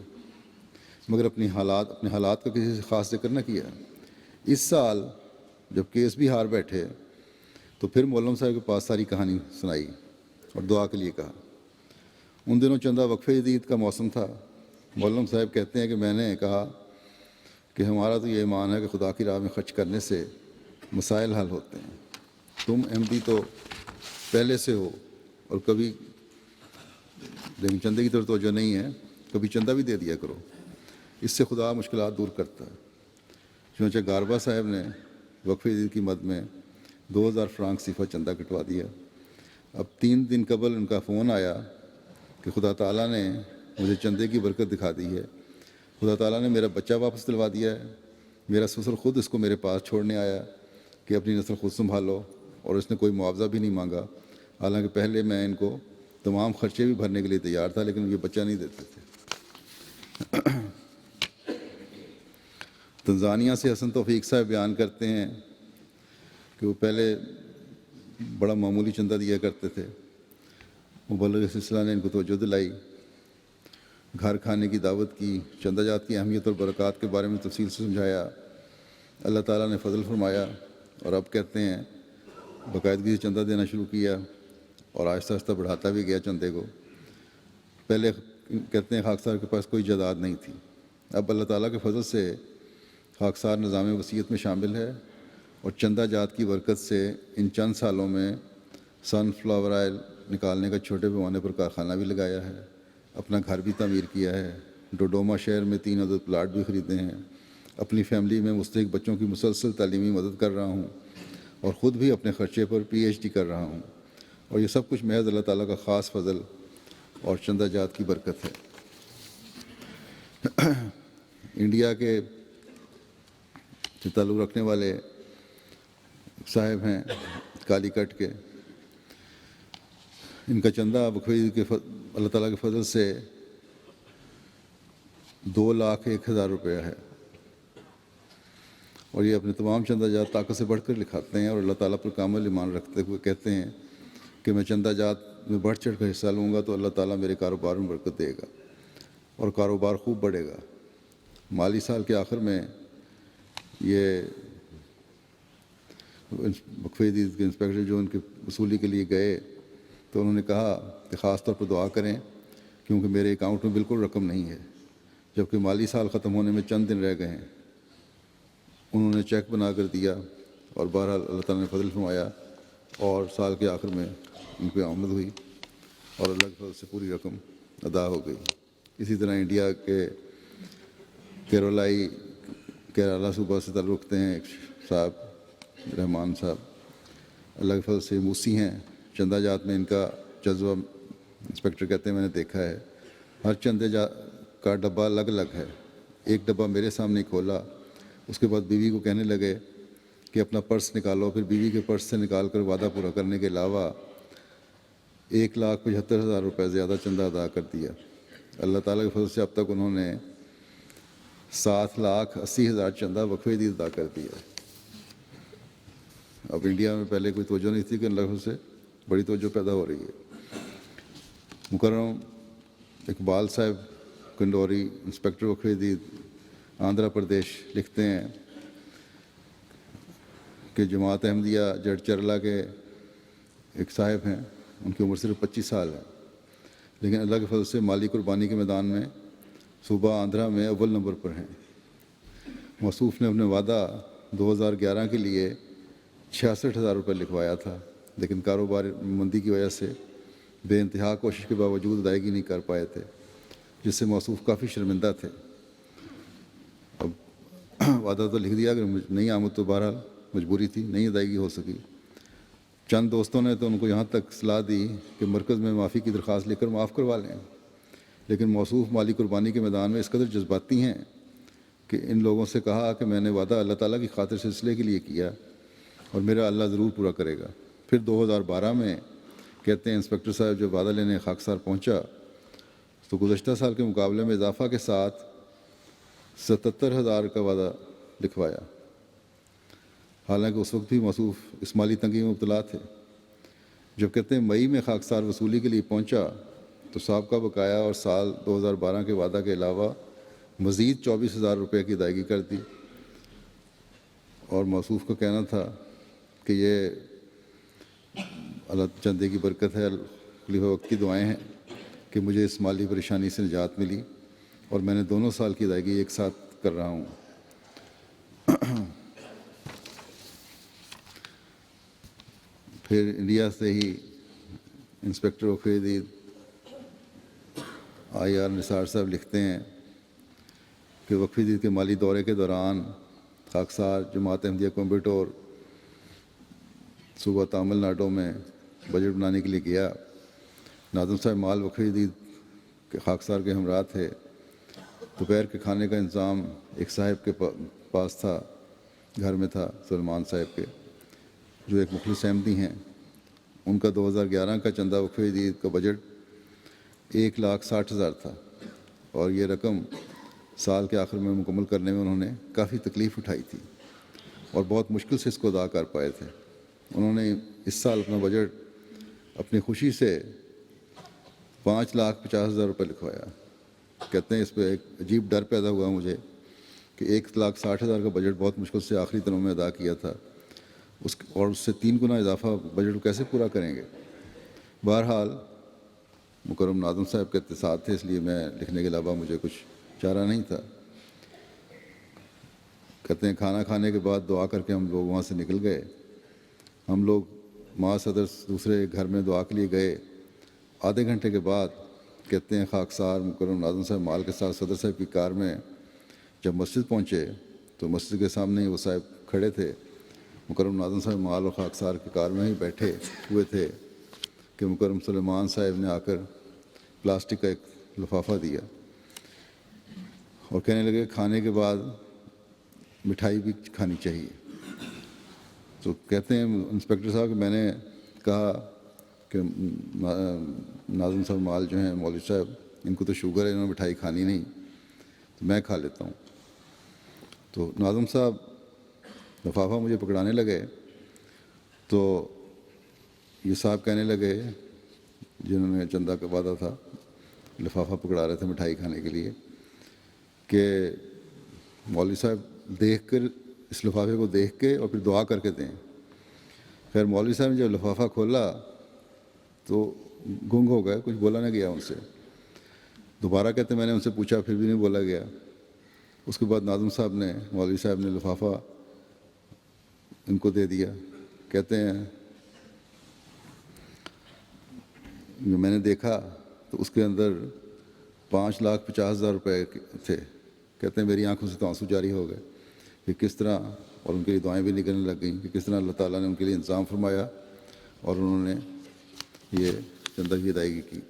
مگر اپنے حالات کا کسی سے خاص ذکر نہ کیا۔ اس سال جب کیس بھی ہار بیٹھے تو پھر مولم صاحب کے پاس ساری کہانی سنائی اور دعا کے لیے کہا۔ ان دنوں چندہ وقفہ جدید کا موسم تھا۔ مولم صاحب کہتے ہیں کہ میں نے کہا کہ ہمارا تو یہ ایمان ہے کہ خدا کی راہ میں خرچ کرنے سے مسائل حل ہوتے ہیں۔ تم احمدی تو پہلے سے ہو اور کبھی لیکن چندے کی طرف توجہ نہیں ہے، کبھی چندہ بھی دے دیا کرو، اس سے خدا مشکلات دور کرتا ہے۔ چنانچہ گاربا صاحب نے وقفہ جدید کی مد میں 2000 فرانک صفہ چندہ کٹوا دیا۔ اب 3 دن قبل ان کا فون آیا کہ خدا تعالیٰ نے مجھے چندے کی برکت دکھا دی ہے، خدا تعالیٰ نے میرا بچہ واپس دلوا دیا ہے، میرا سسر خود اس کو میرے پاس چھوڑنے آیا کہ اپنی نسل خود سنبھالو، اور اس نے کوئی معاوضہ بھی نہیں مانگا، حالانکہ پہلے میں ان کو تمام خرچے بھی بھرنے کے لیے تیار تھا، لیکن یہ بچہ نہیں دیتے تھے۔ تنزانیہ سے حسن توفیق صاحب بیان کرتے ہیں کہ وہ پہلے بڑا معمولی چندہ دیا کرتے تھے، مبلغ سلسلہ نے ان کو توجہ دلائی، گھر کھانے کی دعوت کی، چندہ جات کی اہمیت اور برکات کے بارے میں تفصیل سے سمجھایا۔ اللہ تعالیٰ نے فضل فرمایا اور اب کہتے ہیں باقاعدگی سے چندہ دینا شروع کیا اور آہستہ آہستہ بڑھاتا بھی گیا چندے کو۔ پہلے کہتے ہیں خاکسار کے پاس کوئی جائیداد نہیں تھی، اب اللہ تعالیٰ کے فضل سے خاکسار نظام وصیت میں شامل ہے، اور چندہ جات کی برکت سے ان چند سالوں میں سن فلاور آئل نکالنے کا چھوٹے پیمانے پر کارخانہ بھی لگایا ہے، اپنا گھر بھی تعمیر کیا ہے، ڈوڈوما شہر میں 3 عدد پلاٹ بھی خریدے ہیں، اپنی فیملی میں مستحق بچوں کی مسلسل تعلیمی مدد کر رہا ہوں، اور خود بھی اپنے خرچے پر PhD کر رہا ہوں، اور یہ سب کچھ محض اللہ تعالیٰ کا خاص فضل اور چندہ جات کی برکت ہے۔ انڈیا کے سے تعلق رکھنے والے صاحب ہیں کالی کٹ کے، ان کا چندہ وقفہ کے اللہ تعالیٰ کے فضل سے 2,01,000 روپیہ ہے، اور یہ اپنے تمام چندہ جات طاقت سے بڑھ کر لکھاتے ہیں، اور اللہ تعالیٰ پر کامل ایمان رکھتے ہوئے کہتے ہیں کہ میں چندہ جات میں بڑھ چڑھ کر حصہ لوں گا تو اللہ تعالیٰ میرے کاروبار میں برکت دے گا اور کاروبار خوب بڑھے گا۔ مالی سال کے آخر میں یہ وقفہ جدید کے انسپیکٹر جو ان کے وصولی کے لیے گئے تو انہوں نے کہا کہ خاص طور پر دعا کریں کیونکہ میرے اکاؤنٹ میں بالکل رقم نہیں ہے، جبکہ مالی سال ختم ہونے میں چند دن رہ گئے ہیں۔ انہوں نے چیک بنا کر دیا اور بہرحال اللہ تعالیٰ نے فضل فرمایا اور سال کے آخر میں ان کی آمد ہوئی اور اللہ کے فضل سے پوری رقم ادا ہو گئی۔ اسی طرح انڈیا کے کیرالہ صوبہ سے تعلق رکھتے ہیں ایک صاحب رحمان صاحب، اللہ کے فضل سے موسی ہیں، چندہ جات میں ان کا جذبہ انسپیکٹر کہتے ہیں میں نے دیکھا ہے، ہر چندے جات کا ڈبہ الگ الگ ہے۔ ایک ڈبہ میرے سامنے کھولا، اس کے بعد بیوی کو کہنے لگے کہ اپنا پرس نکالو، پھر بیوی کے پرس سے نکال کر وعدہ پورا کرنے کے علاوہ 1,75,000 روپے زیادہ چندہ ادا کر دیا۔ اللہ تعالیٰ کے فضل سے اب تک انہوں نے 7,80,000 چندہ وقفہ جدید ادا کر دیا۔ اب انڈیا میں پہلے کوئی توجہ نہیں تھی کہ اللہ کے فضل سے بڑی توجہ پیدا ہو رہی ہے۔ مکرم اقبال صاحب کنڈوری، انسپیکٹر وقفہ جدید، آندھرا پردیش، لکھتے ہیں کہ جماعت احمدیہ جڑچرلا کے ایک صاحب ہیں، ان کی عمر صرف 25 سال ہے، لیکن اللہ کے فضل سے مالی قربانی کے میدان میں صوبہ آندھرا میں اول نمبر پر ہیں۔ موصوف نے اپنے وعدہ 2011 کے لیے 66,000 روپے لکھوایا تھا، لیکن کاروبار مندی کی وجہ سے بے انتہا کوشش کے باوجود ادائیگی نہیں کر پائے تھے، جس سے موصوف کافی شرمندہ تھے۔ اب وعدہ تو لکھ دیا، اگر نہیں آمد تو بہرحال مجبوری تھی، نہیں ادائیگی ہو سکی۔ چند دوستوں نے تو ان کو یہاں تک صلاح دی کہ مرکز میں معافی کی درخواست لے کر معاف کروا لیں، لیکن موصوف مالی قربانی کے میدان میں اس قدر جذباتی ہیں کہ ان لوگوں سے کہا کہ میں نے وعدہ اللہ تعالیٰ کی خاطر سلسلے کے لیے کیا اور میرا اللہ ضرور پورا کرے گا۔ پھر 2012 میں کہتے ہیں انسپکٹر صاحب جب وعدہ لینے خاکسار پہنچا تو گزشتہ سال کے مقابلے میں اضافہ کے ساتھ 77,000 کا وعدہ لکھوایا، حالانکہ اس وقت بھی موصوف اس مالی تنگی میں مبتلا تھے۔ جب کہتے ہیں مئی میں خاکسار وصولی کے لیے پہنچا تو سابقہ بقایا اور سال 2012 کے وعدہ کے علاوہ مزید 24,000 روپے کی ادائیگی کر دی، اور موصوف کا کہنا تھا کہ یہ اللہ چندے کی برکت ہے، خلیفہ وقت کی دعائیں ہیں کہ مجھے اس مالی پریشانی سے نجات ملی اور میں نے دونوں سال کی ادائیگی ایک ساتھ کر رہا ہوں۔ پھر انڈیا سے ہی انسپکٹر وقف عید IR نثار صاحب لکھتے ہیں کہ وقف عید کے مالی دورے کے دوران خاکسار جماعت احمدیہ کوئمبٹور صوبہ تامل ناڈو میں بجٹ بنانے کے لیے گیا۔ ناظم صاحب مال وقف عید کے خاکسار کے ہمراہ تھے۔ دوپہر کے کھانے کا انتظام ایک صاحب کے پاس تھا، گھر میں تھا، سلمان صاحب کے، جو ایک مخلص احمدی ہیں۔ ان کا 2011 کا چندہ وقف عید کا بجٹ 1,60,000 تھا، اور یہ رقم سال کے آخر میں مکمل کرنے میں انہوں نے کافی تکلیف اٹھائی تھی اور بہت مشکل سے اس کو ادا کر پائے تھے۔ انہوں نے اس سال اپنا بجٹ اپنی خوشی سے 5,50,000 روپے لکھوایا۔ کہتے ہیں اس پہ ایک عجیب ڈر پیدا ہوا مجھے کہ 1,60,000 کا بجٹ بہت مشکل سے آخری دنوں میں ادا کیا تھا، اور اس سے 3 گنا اضافہ بجٹ کو کیسے پورا کریں گے۔ بہرحال مکرم ناظم صاحب کے اتصال تھے، اس لیے میں لکھنے کے علاوہ مجھے کچھ چارہ نہیں تھا۔ کہتے ہیں کھانا کھانے کے بعد دعا کر کے ہم لوگ وہاں سے نکل گئے۔ ہم لوگ ماں صدر دوسرے گھر میں دعا کے لیے گئے۔ آدھے گھنٹے کے بعد کہتے ہیں خاکسار مکرم ناظم صاحب مال کے ساتھ صدر صاحب کی کار میں جب مسجد پہنچے تو مسجد کے سامنے ہی وہ صاحب کھڑے تھے۔ مکرم ناظم صاحب مال اور خاکسار کی کار میں ہی بیٹھے ہوئے تھے کہ مکرم سلیمان صاحب نے آ کر پلاسٹک کا ایک لفافہ دیا اور کہنے لگے کھانے کے بعد مٹھائی بھی کھانی چاہیے۔ تو کہتے ہیں انسپکٹر صاحب کہ میں نے کہا کہ ناظم صاحب مال جو ہیں مولوی صاحب، ان کو تو شوگر ہے، انہوں نے مٹھائی کھانی نہیں، تو میں کھا لیتا ہوں۔ تو ناظم صاحب لفافہ مجھے پکڑانے لگے تو یہ صاحب کہنے لگے، جنہوں نے چندہ کا وعدہ تھا، لفافہ پکڑا رہے تھے مٹھائی کھانے کے لیے، کہ مولوی صاحب دیکھ کر اس لفافے کو دیکھ کے اور پھر دعا کر کے دیں۔ خیر مولوی صاحب نے جب لفافہ کھولا تو گنگ ہو گئے، کچھ بولا نہ گیا ان سے۔ دوبارہ کہتے میں نے ان سے پوچھا، پھر بھی نہیں بولا گیا۔ اس کے بعد ناظم صاحب نے، مولوی صاحب نے لفافہ ان کو دے دیا۔ کہتے ہیں میں نے دیکھا تو اس کے اندر 5,50,000 روپے تھے۔ کہتے ہیں میری آنکھوں سے تو آنسو جاری ہو گئے کہ کس طرح، اور ان کے لیے دعائیں بھی نکلنے لگ گئیں کہ کس طرح اللہ تعالیٰ نے ان کے لیے انتظام فرمایا اور انہوں نے یہ چندہ کی ادائیگی کی۔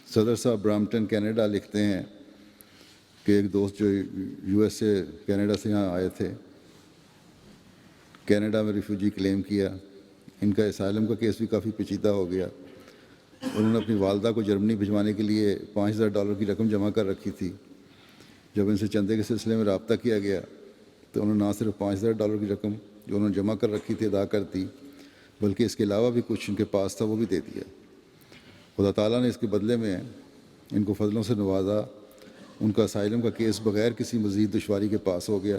صدر صاحب برامپٹن کینیڈا لکھتے ہیں کہ ایک دوست جو USA کینیڈا سے یہاں آئے تھے، کینیڈا میں ریفیوجی کلیم کیا۔ ان کا اسائلم کا کیس بھی کافی پیچیدہ ہو گیا۔ انہوں نے اپنی والدہ کو جرمنی بھجوانے کے لیے $5,000 کی رقم جمع کر رکھی تھی۔ جب ان سے چندے کے سلسلے میں رابطہ کیا گیا تو انہوں نے نہ صرف $5,000 کی رقم جو انہوں نے جمع کر رکھی تھی ادا کر دی، بلکہ اس کے علاوہ بھی کچھ ان کے پاس تھا وہ بھی دے دیا۔ خدا تعالیٰ نے اس کے بدلے میں ان کو فضلوں سے نوازا۔ ان کا اسائلم کا کیس بغیر کسی مزید دشواری کے پاس ہو گیا،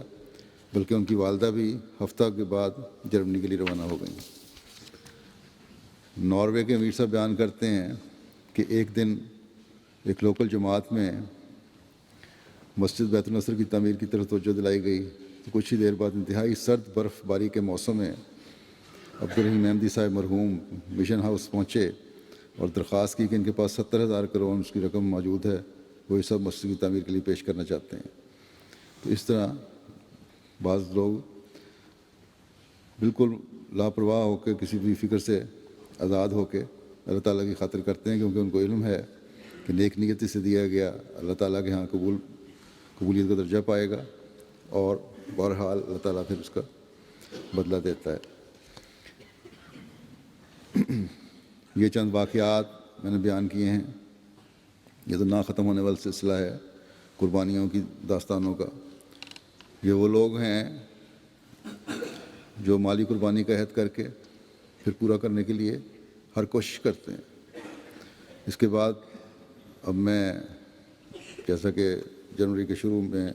بلکہ ان کی والدہ بھی ہفتہ کے بعد جرمنی کے لیے روانہ ہو گئیں۔ ناروے کے امیر صاحب بیان کرتے ہیں کہ ایک دن ایک لوکل جماعت میں مسجد بیت النصر کی تعمیر کی طرف توجہ دلائی گئی تو کچھ ہی دیر بعد انتہائی سرد برف باری کے موسم میں عبدالرحیم احمدی صاحب مرحوم مشن ہاؤس پہنچے اور درخواست کی کہ ان کے پاس 70,000 کروڑ اس کی رقم موجود ہے، وہ یہ سب مسجد کی تعمیر کے لیے پیش کرنا چاہتے ہیں۔ تو اس طرح بعض لوگ بالکل لاپرواہ ہو کے، کسی بھی فکر سے آزاد ہو کے اللہ تعالیٰ کی خاطر کرتے ہیں، کیونکہ ان کو علم ہے کہ نیک نیتی سے دیا گیا اللہ تعالیٰ کے ہاں قبولیت کا درجہ پائے گا، اور بہرحال اللہ تعالیٰ پھر اس کا بدلہ دیتا ہے۔ یہ چند واقعات میں نے بیان کیے ہیں، یہ تو نہ ختم ہونے والا سلسلہ ہے قربانیوں کی داستانوں کا۔ یہ وہ لوگ ہیں جو مالی قربانی کا عہد کر کے پھر پورا کرنے کے لیے ہر کوشش کرتے ہیں۔ اس کے بعد اب میں، جیسا کہ جنوری کے شروع میں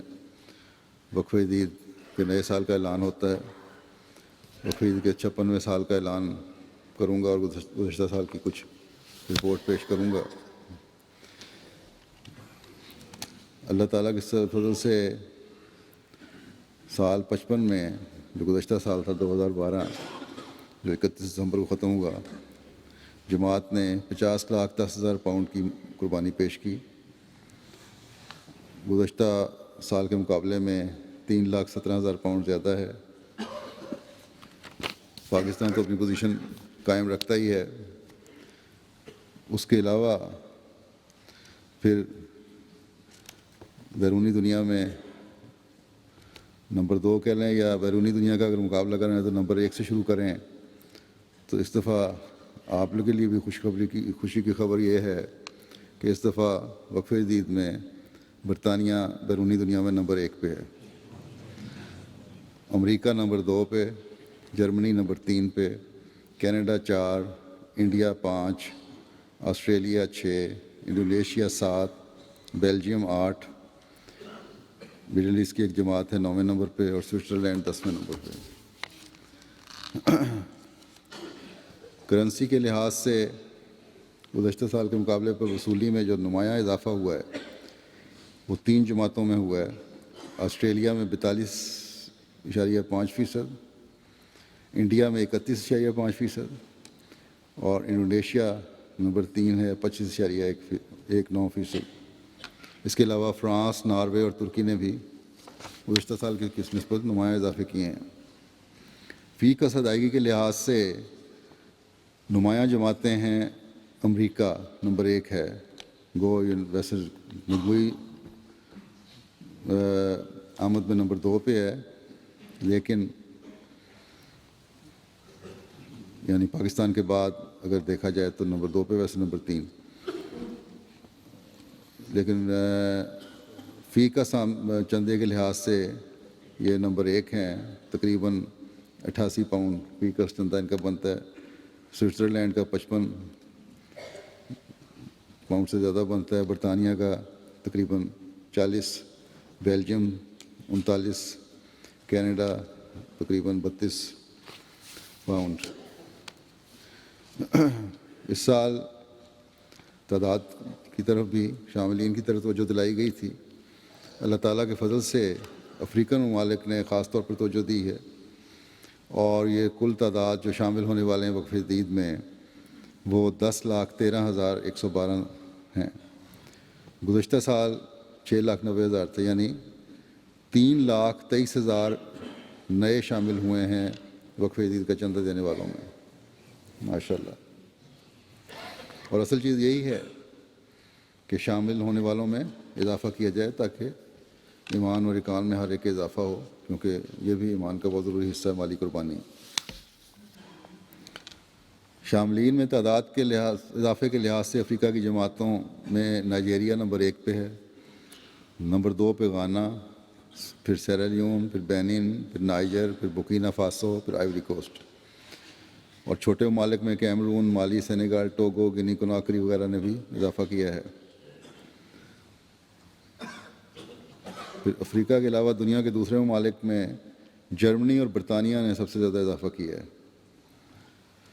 وقفہ عید کے نئے سال کا اعلان ہوتا ہے، وقفہ عید کے 56ویں سال کا اعلان کروں گا اور گزشتہ سال کی کچھ رپورٹ پیش کروں گا۔ اللہ تعالیٰ کے فضل سے سال 55 میں، جو گزشتہ سال تھا 2012، جو 31 دسمبر کو ختم ہوا، جماعت نے 50,10,000 پاؤنڈ کی قربانی پیش کی۔ گزشتہ سال کے مقابلے میں 3,17,000 پاؤنڈ زیادہ ہے۔ پاکستان تو اپنی پوزیشن قائم رکھتا ہی ہے۔ اس کے علاوہ پھر بیرونی دنیا میں نمبر 2 کہہ لیں، یا بیرونی دنیا کا اگر مقابلہ کریں تو نمبر 1 سے شروع کریں، تو اس دفعہ آپ لوگوں کے لیے بھی خوشی کی خبر یہ ہے کہ اس دفعہ وقفہ عید میں برطانیہ بیرونی دنیا میں نمبر 1 پہ ہے، امریکہ نمبر 2 پہ، جرمنی نمبر 3 پہ، Canada 4، India 5، Australia 6، Indonesia 7، Belgium 8، Middle East کی ایک جماعت ہے 9ویں نمبر پہ، اور سوئٹزرلینڈ 10ویں نمبر پہ۔ کرنسی کے لحاظ سے گزشتہ سال کے مقابلے پر وصولی میں جو نمایاں اضافہ ہوا ہے وہ 3 جماعتوں میں ہوا ہے۔ آسٹریلیا میں 42.5%، انڈیا میں 31.5%، اور انڈونیشیا نمبر 3 ہے 25.19%۔ اس کے علاوہ فرانس، ناروے اور ترکی نے بھی گزشتہ سال کی نسبت نمایاں اضافے کیے ہیں۔ فی کس ادائیگی کے لحاظ سے نمایاں جماعتیں ہیں۔ امریکہ نمبر 1 ہے، گو ویسے مجموعی آمد میں نمبر 2 پہ ہے، لیکن یعنی پاکستان کے بعد اگر دیکھا جائے تو نمبر 2 پہ، ویسے نمبر 3، لیکن فی کا چندے کے لحاظ سے یہ نمبر 1 ہیں، تقریباً 88 پاؤنڈ فی کا چندہ ان کا بنتا ہے۔ سوئٹزرلینڈ کا 55 پاؤنڈ سے زیادہ بنتا ہے، برطانیہ کا تقریباً 40، بیلجیم 39، کینیڈا تقریباً 32 پاؤنڈ۔ اس سال تعداد کی طرف بھی، شاملین کی طرف توجہ دلائی گئی تھی۔ اللہ تعالیٰ کے فضل سے افریقن ممالک نے خاص طور پر توجہ دی ہے، اور یہ کل تعداد جو شامل ہونے والے ہیں وقفہ عید میں وہ 10,13,112 ہیں۔ گزشتہ سال 6,90,000 تھے، یعنی 3,23,000 نئے شامل ہوئے ہیں وقفہ عید کا چندہ دینے والوں میں، ماشاءاللہ۔ اور اصل چیز یہی ہے کہ شامل ہونے والوں میں اضافہ کیا جائے تاکہ ایمان اور اکان میں ہر ایک اضافہ ہو، کیونکہ یہ بھی ایمان کا بہت ضروری حصہ ہے، مالی قربانی۔ شاملین میں تعداد کے اضافے کے لحاظ سے افریقہ کی جماعتوں میں نائجیریا نمبر 1 پہ ہے، نمبر 2 پہ غانا، پھر سیرالیون، پھر بینن، پھر نائجر، پھر بورکینا فاسو، پھر آئیوری کوسٹ۔ اور چھوٹے ممالک میں کیمرون، مالی، سینیگال، ٹوگو، گنی کناکری وغیرہ نے بھی اضافہ کیا ہے۔ پھر افریقہ کے علاوہ دنیا کے دوسرے ممالک میں جرمنی اور برطانیہ نے سب سے زیادہ اضافہ کیا ہے۔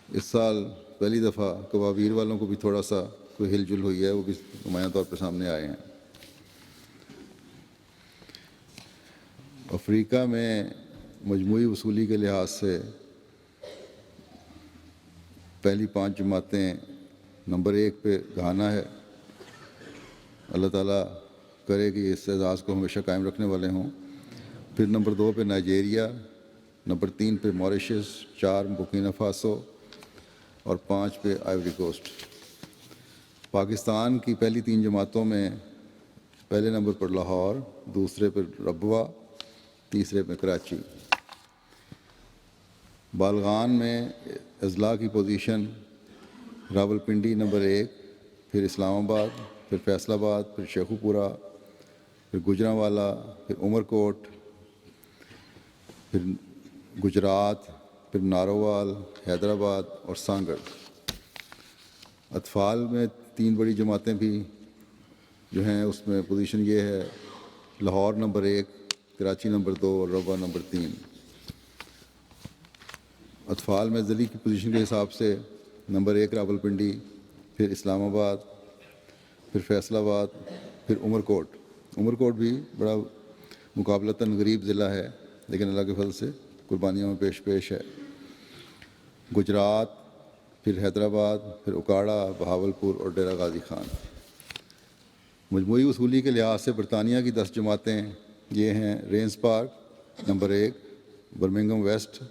اس سال پہلی دفعہ کبابیر والوں کو بھی تھوڑا سا کوئی ہل جل ہوئی ہے، وہ بھی نمایاں طور پر سامنے آئے ہیں۔ افریقہ میں مجموعی وصولی کے لحاظ سے پہلی 5 جماعتیں، نمبر 1 پہ گھانا ہے، اللہ تعالیٰ کرے کہ اس اعزاز کو ہمیشہ قائم رکھنے والے ہوں۔ پھر نمبر 2 پہ نائجیریا، نمبر 3 پہ موریشس، 4 بورکینا فاسو، اور 5 پہ آئیوری کوسٹ۔ پاکستان کی پہلی 3 جماعتوں میں پہلے نمبر پر لاہور، دوسرے پر ربوہ، تیسرے پہ کراچی۔ بالغان میں اضلاع کی پوزیشن راولپنڈی نمبر 1، پھر اسلام آباد، پھر فیصل آباد، پھر شیخو پورہ، پھر گوجرانوالا، پھر عمر کوٹ، پھر گجرات، پھر نارووال، حیدرآباد اور سانگڑ۔ اطفال میں 3 بڑی جماعتیں بھی جو ہیں اس میں پوزیشن یہ ہے، لاہور نمبر 1، کراچی نمبر 2 اور ربوہ نمبر 3۔ اطفال میں ضلعی کی پوزیشن کے حساب سے نمبر 1 راولپنڈی، پھر اسلام آباد، پھر فیصل آباد، پھر عمر کوٹ۔ عمر کوٹ بھی بڑا مقابلتاً غریب ضلع ہے لیکن اللہ کے فضل سے قربانیوں میں پیش ہے۔ گجرات، پھر حیدرآباد، پھر اکاڑا، بہاولپور اور ڈیرہ غازی خان۔ مجموعی وصولی کے لحاظ سے برطانیہ کی 10 جماعتیں یہ ہیں: Raynes Park number 1، Birmingham West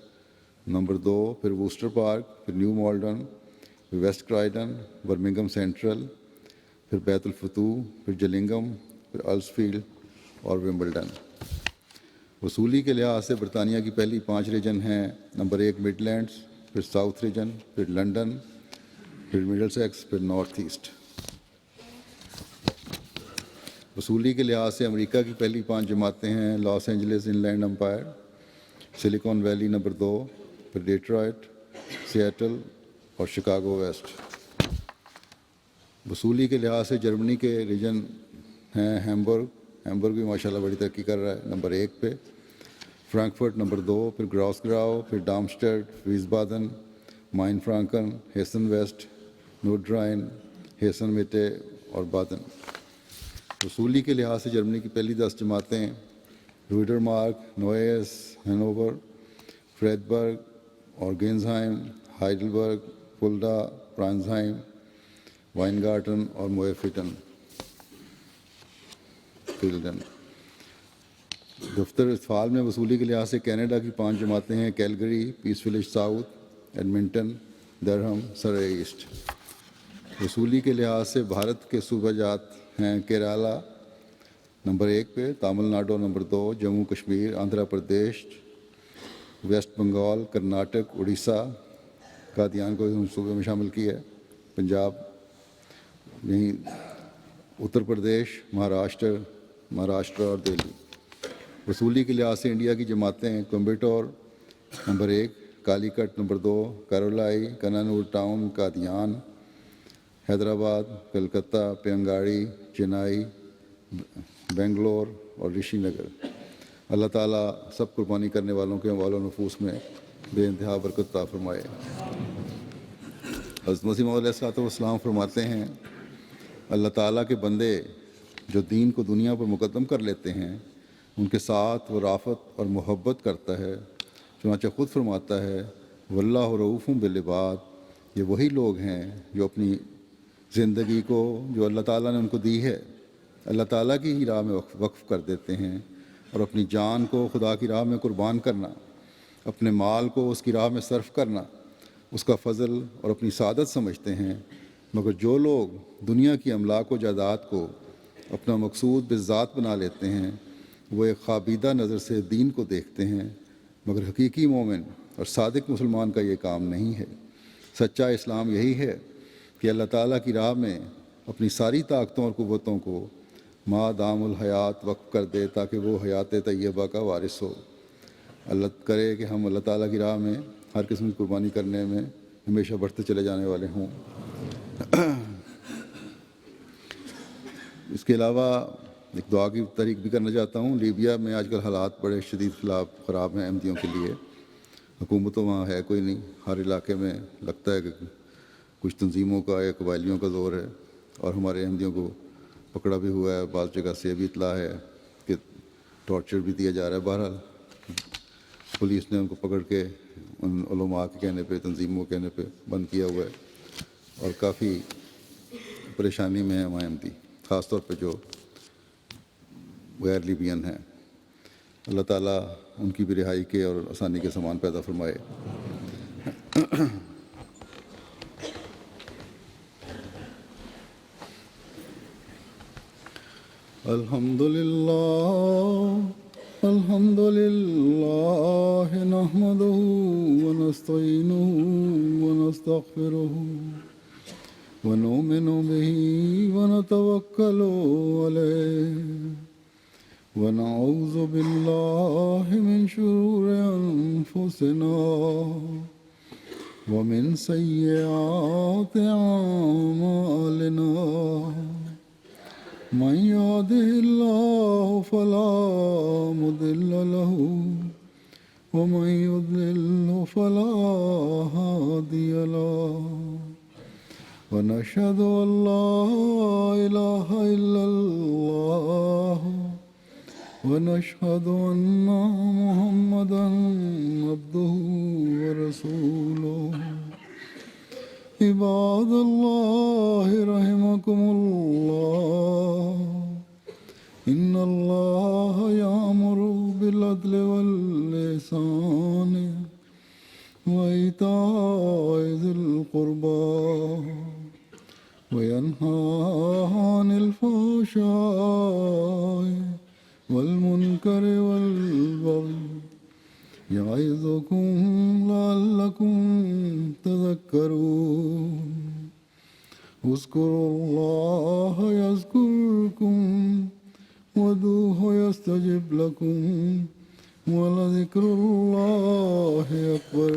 number 2، پھر ووسٹر پارک، پھر نیو مالڈن، پھر ویسٹ کرائڈن، برمنگھم سینٹرل، پھر بیت الفتوح، پھر جلنگم، پھر السفیلڈ اور ومبلڈن۔ وصولی کے لحاظ سے برطانیہ کی پہلی 5 ریجن ہیں: نمبر 1 مڈ لینڈز، پھر ساؤتھ ریجن، پھر لنڈن، پھر مڈل سیکس، پھر نارتھ ایسٹ۔ وصولی کے لحاظ سے امریکہ کی پہلی 5 جماعتیں ہیں: Los Angeles Inland Empire, Silicon Valley number 2، پھر ڈیٹرائٹ، سیٹل اور شکاگو ویسٹ۔ وصولی کے لحاظ سے جرمنی کے ریجن ہیں ہیمبرگ بھی ماشاءاللہ بڑی ترقی کر رہا ہے نمبر 1 پہ، فرینکفرٹ نمبر 2، پھر گراؤسگراؤ، پھر ڈارمسٹڈ، ویسبادن، مائن فرانکن، ہیسن ویسٹ، نورڈرائن، ہیسن میٹے اور بادن۔ وصولی کے لحاظ سے جرمنی کی پہلی 10 جماعتیں رویڈر مارک، نویس، ہینوور، فریڈبرگ اور گینزہائم، ہائیڈلبرگ، فلڈا، پرائنزہائم، وائنگارٹن اور موئفیٹن فیلڈن۔ دفتر اطفال میں وصولی کے لحاظ سے کینیڈا کی 5 جماعتیں ہیں: کیلگری، پیس ولیج ساؤتھ، ایڈمنٹن، درہم، سرے ایسٹ۔ وصولی کے لحاظ سے بھارت کے صوبہ جات ہیں: کیرالہ نمبر 1 پہ، تامل ناڈو نمبر 2، جموں کشمیر، آندھرا پردیش، ویسٹ بنگال، کرناٹک، اڑیسہ، قادیان کو صوبے میں شامل کیا ہے، پنجاب، یہیں اتر پردیش، مہاراشٹر اور دہلی۔ وصولی کے لحاظ سے انڈیا کی جماعتیں: کوئمبٹور نمبر 1، کالی کٹ نمبر 2، کرولائی، کنانور ٹاؤن، قادیان، حیدرآباد، کلکتہ، پینگاڑی، چنائی، بنگلور اور رشی نگر۔ اللہ تعالیٰ سب قربانی کرنے والوں کے اموال و نفوس میں بے انتہا برکت عطا فرمائے۔ حضرت مسیح موعود علیہ الصلوۃ والسلام فرماتے ہیں، اللہ تعالیٰ کے بندے جو دین کو دنیا پر مقدم کر لیتے ہیں ان کے ساتھ وہ رافت اور محبت کرتا ہے۔ چنانچہ خود فرماتا ہے، واللہ رؤوف بالعباد، یہ وہی لوگ ہیں جو اپنی زندگی کو جو اللہ تعالیٰ نے ان کو دی ہے اللہ تعالیٰ کی ہی راہ میں وقف کر دیتے ہیں، اور اپنی جان کو خدا کی راہ میں قربان کرنا، اپنے مال کو اس کی راہ میں صرف کرنا اس کا فضل اور اپنی سعادت سمجھتے ہیں۔ مگر جو لوگ دنیا کی املاک و جائیداد کو اپنا مقصود بالذات بنا لیتے ہیں وہ ایک خوابیدہ نظر سے دین کو دیکھتے ہیں، مگر حقیقی مومن اور صادق مسلمان کا یہ کام نہیں ہے۔ سچا اسلام یہی ہے کہ اللہ تعالیٰ کی راہ میں اپنی ساری طاقتوں اور قوتوں کو ما دام الحیات وقف کر دے تاکہ وہ حیات طیبہ کا وارث ہو۔ اللہ کرے کہ ہم اللہ تعالیٰ کی راہ میں ہر قسم کی قربانی کرنے میں ہمیشہ بڑھتے چلے جانے والے ہوں۔ اس کے علاوہ ایک دعا کی تحریک بھی کرنا چاہتا ہوں۔ لیبیا میں آج کل حالات بڑے شدید خراب ہیں احمدیوں کے لیے، حکومت تو وہاں ہے کوئی نہیں، ہر علاقے میں لگتا ہے کہ کچھ تنظیموں کا یا قبائلیوں کا زور ہے، اور ہمارے احمدیوں کو پکڑا بھی ہوا ہے، بعض جگہ سے بھی اطلاع ہے کہ ٹارچر بھی دیا جا رہا ہے۔ بہرحال پولیس نے ان کو پکڑ کے ان علماء کے کہنے پہ، تنظیموں کے کہنے پہ بند کیا ہوا ہے، اور کافی پریشانی میں ہیں ہمارے احمدی، خاص طور پہ جو غیر لیبین ہیں۔ اللہ تعالیٰ ان کی بھی رہائی کے اور آسانی کے سامان پیدا فرمائے۔ الحمد لله نحمده ونستعينه ونستغفره ونؤمن به ونتوكل عليه ونعوذ بالله من شرور أنفسنا ومن سيئات أعمالنا من يهده الله فلا مضل له ومن يضلل فلا هادي له ونشهد أن لا إله إلا الله ونشهد أن محمدا عبده ورسوله عباد الله رحمكم الله إن الله يأمر بالعدل والإحسان وإيتاء ذي القربى وينهى عن الفحشاء والمنكر والبغي يعظكم لعلكم تذكرون اذكروا الله يذكركم وادعوه يستجب لكم ولذكر الله أكبر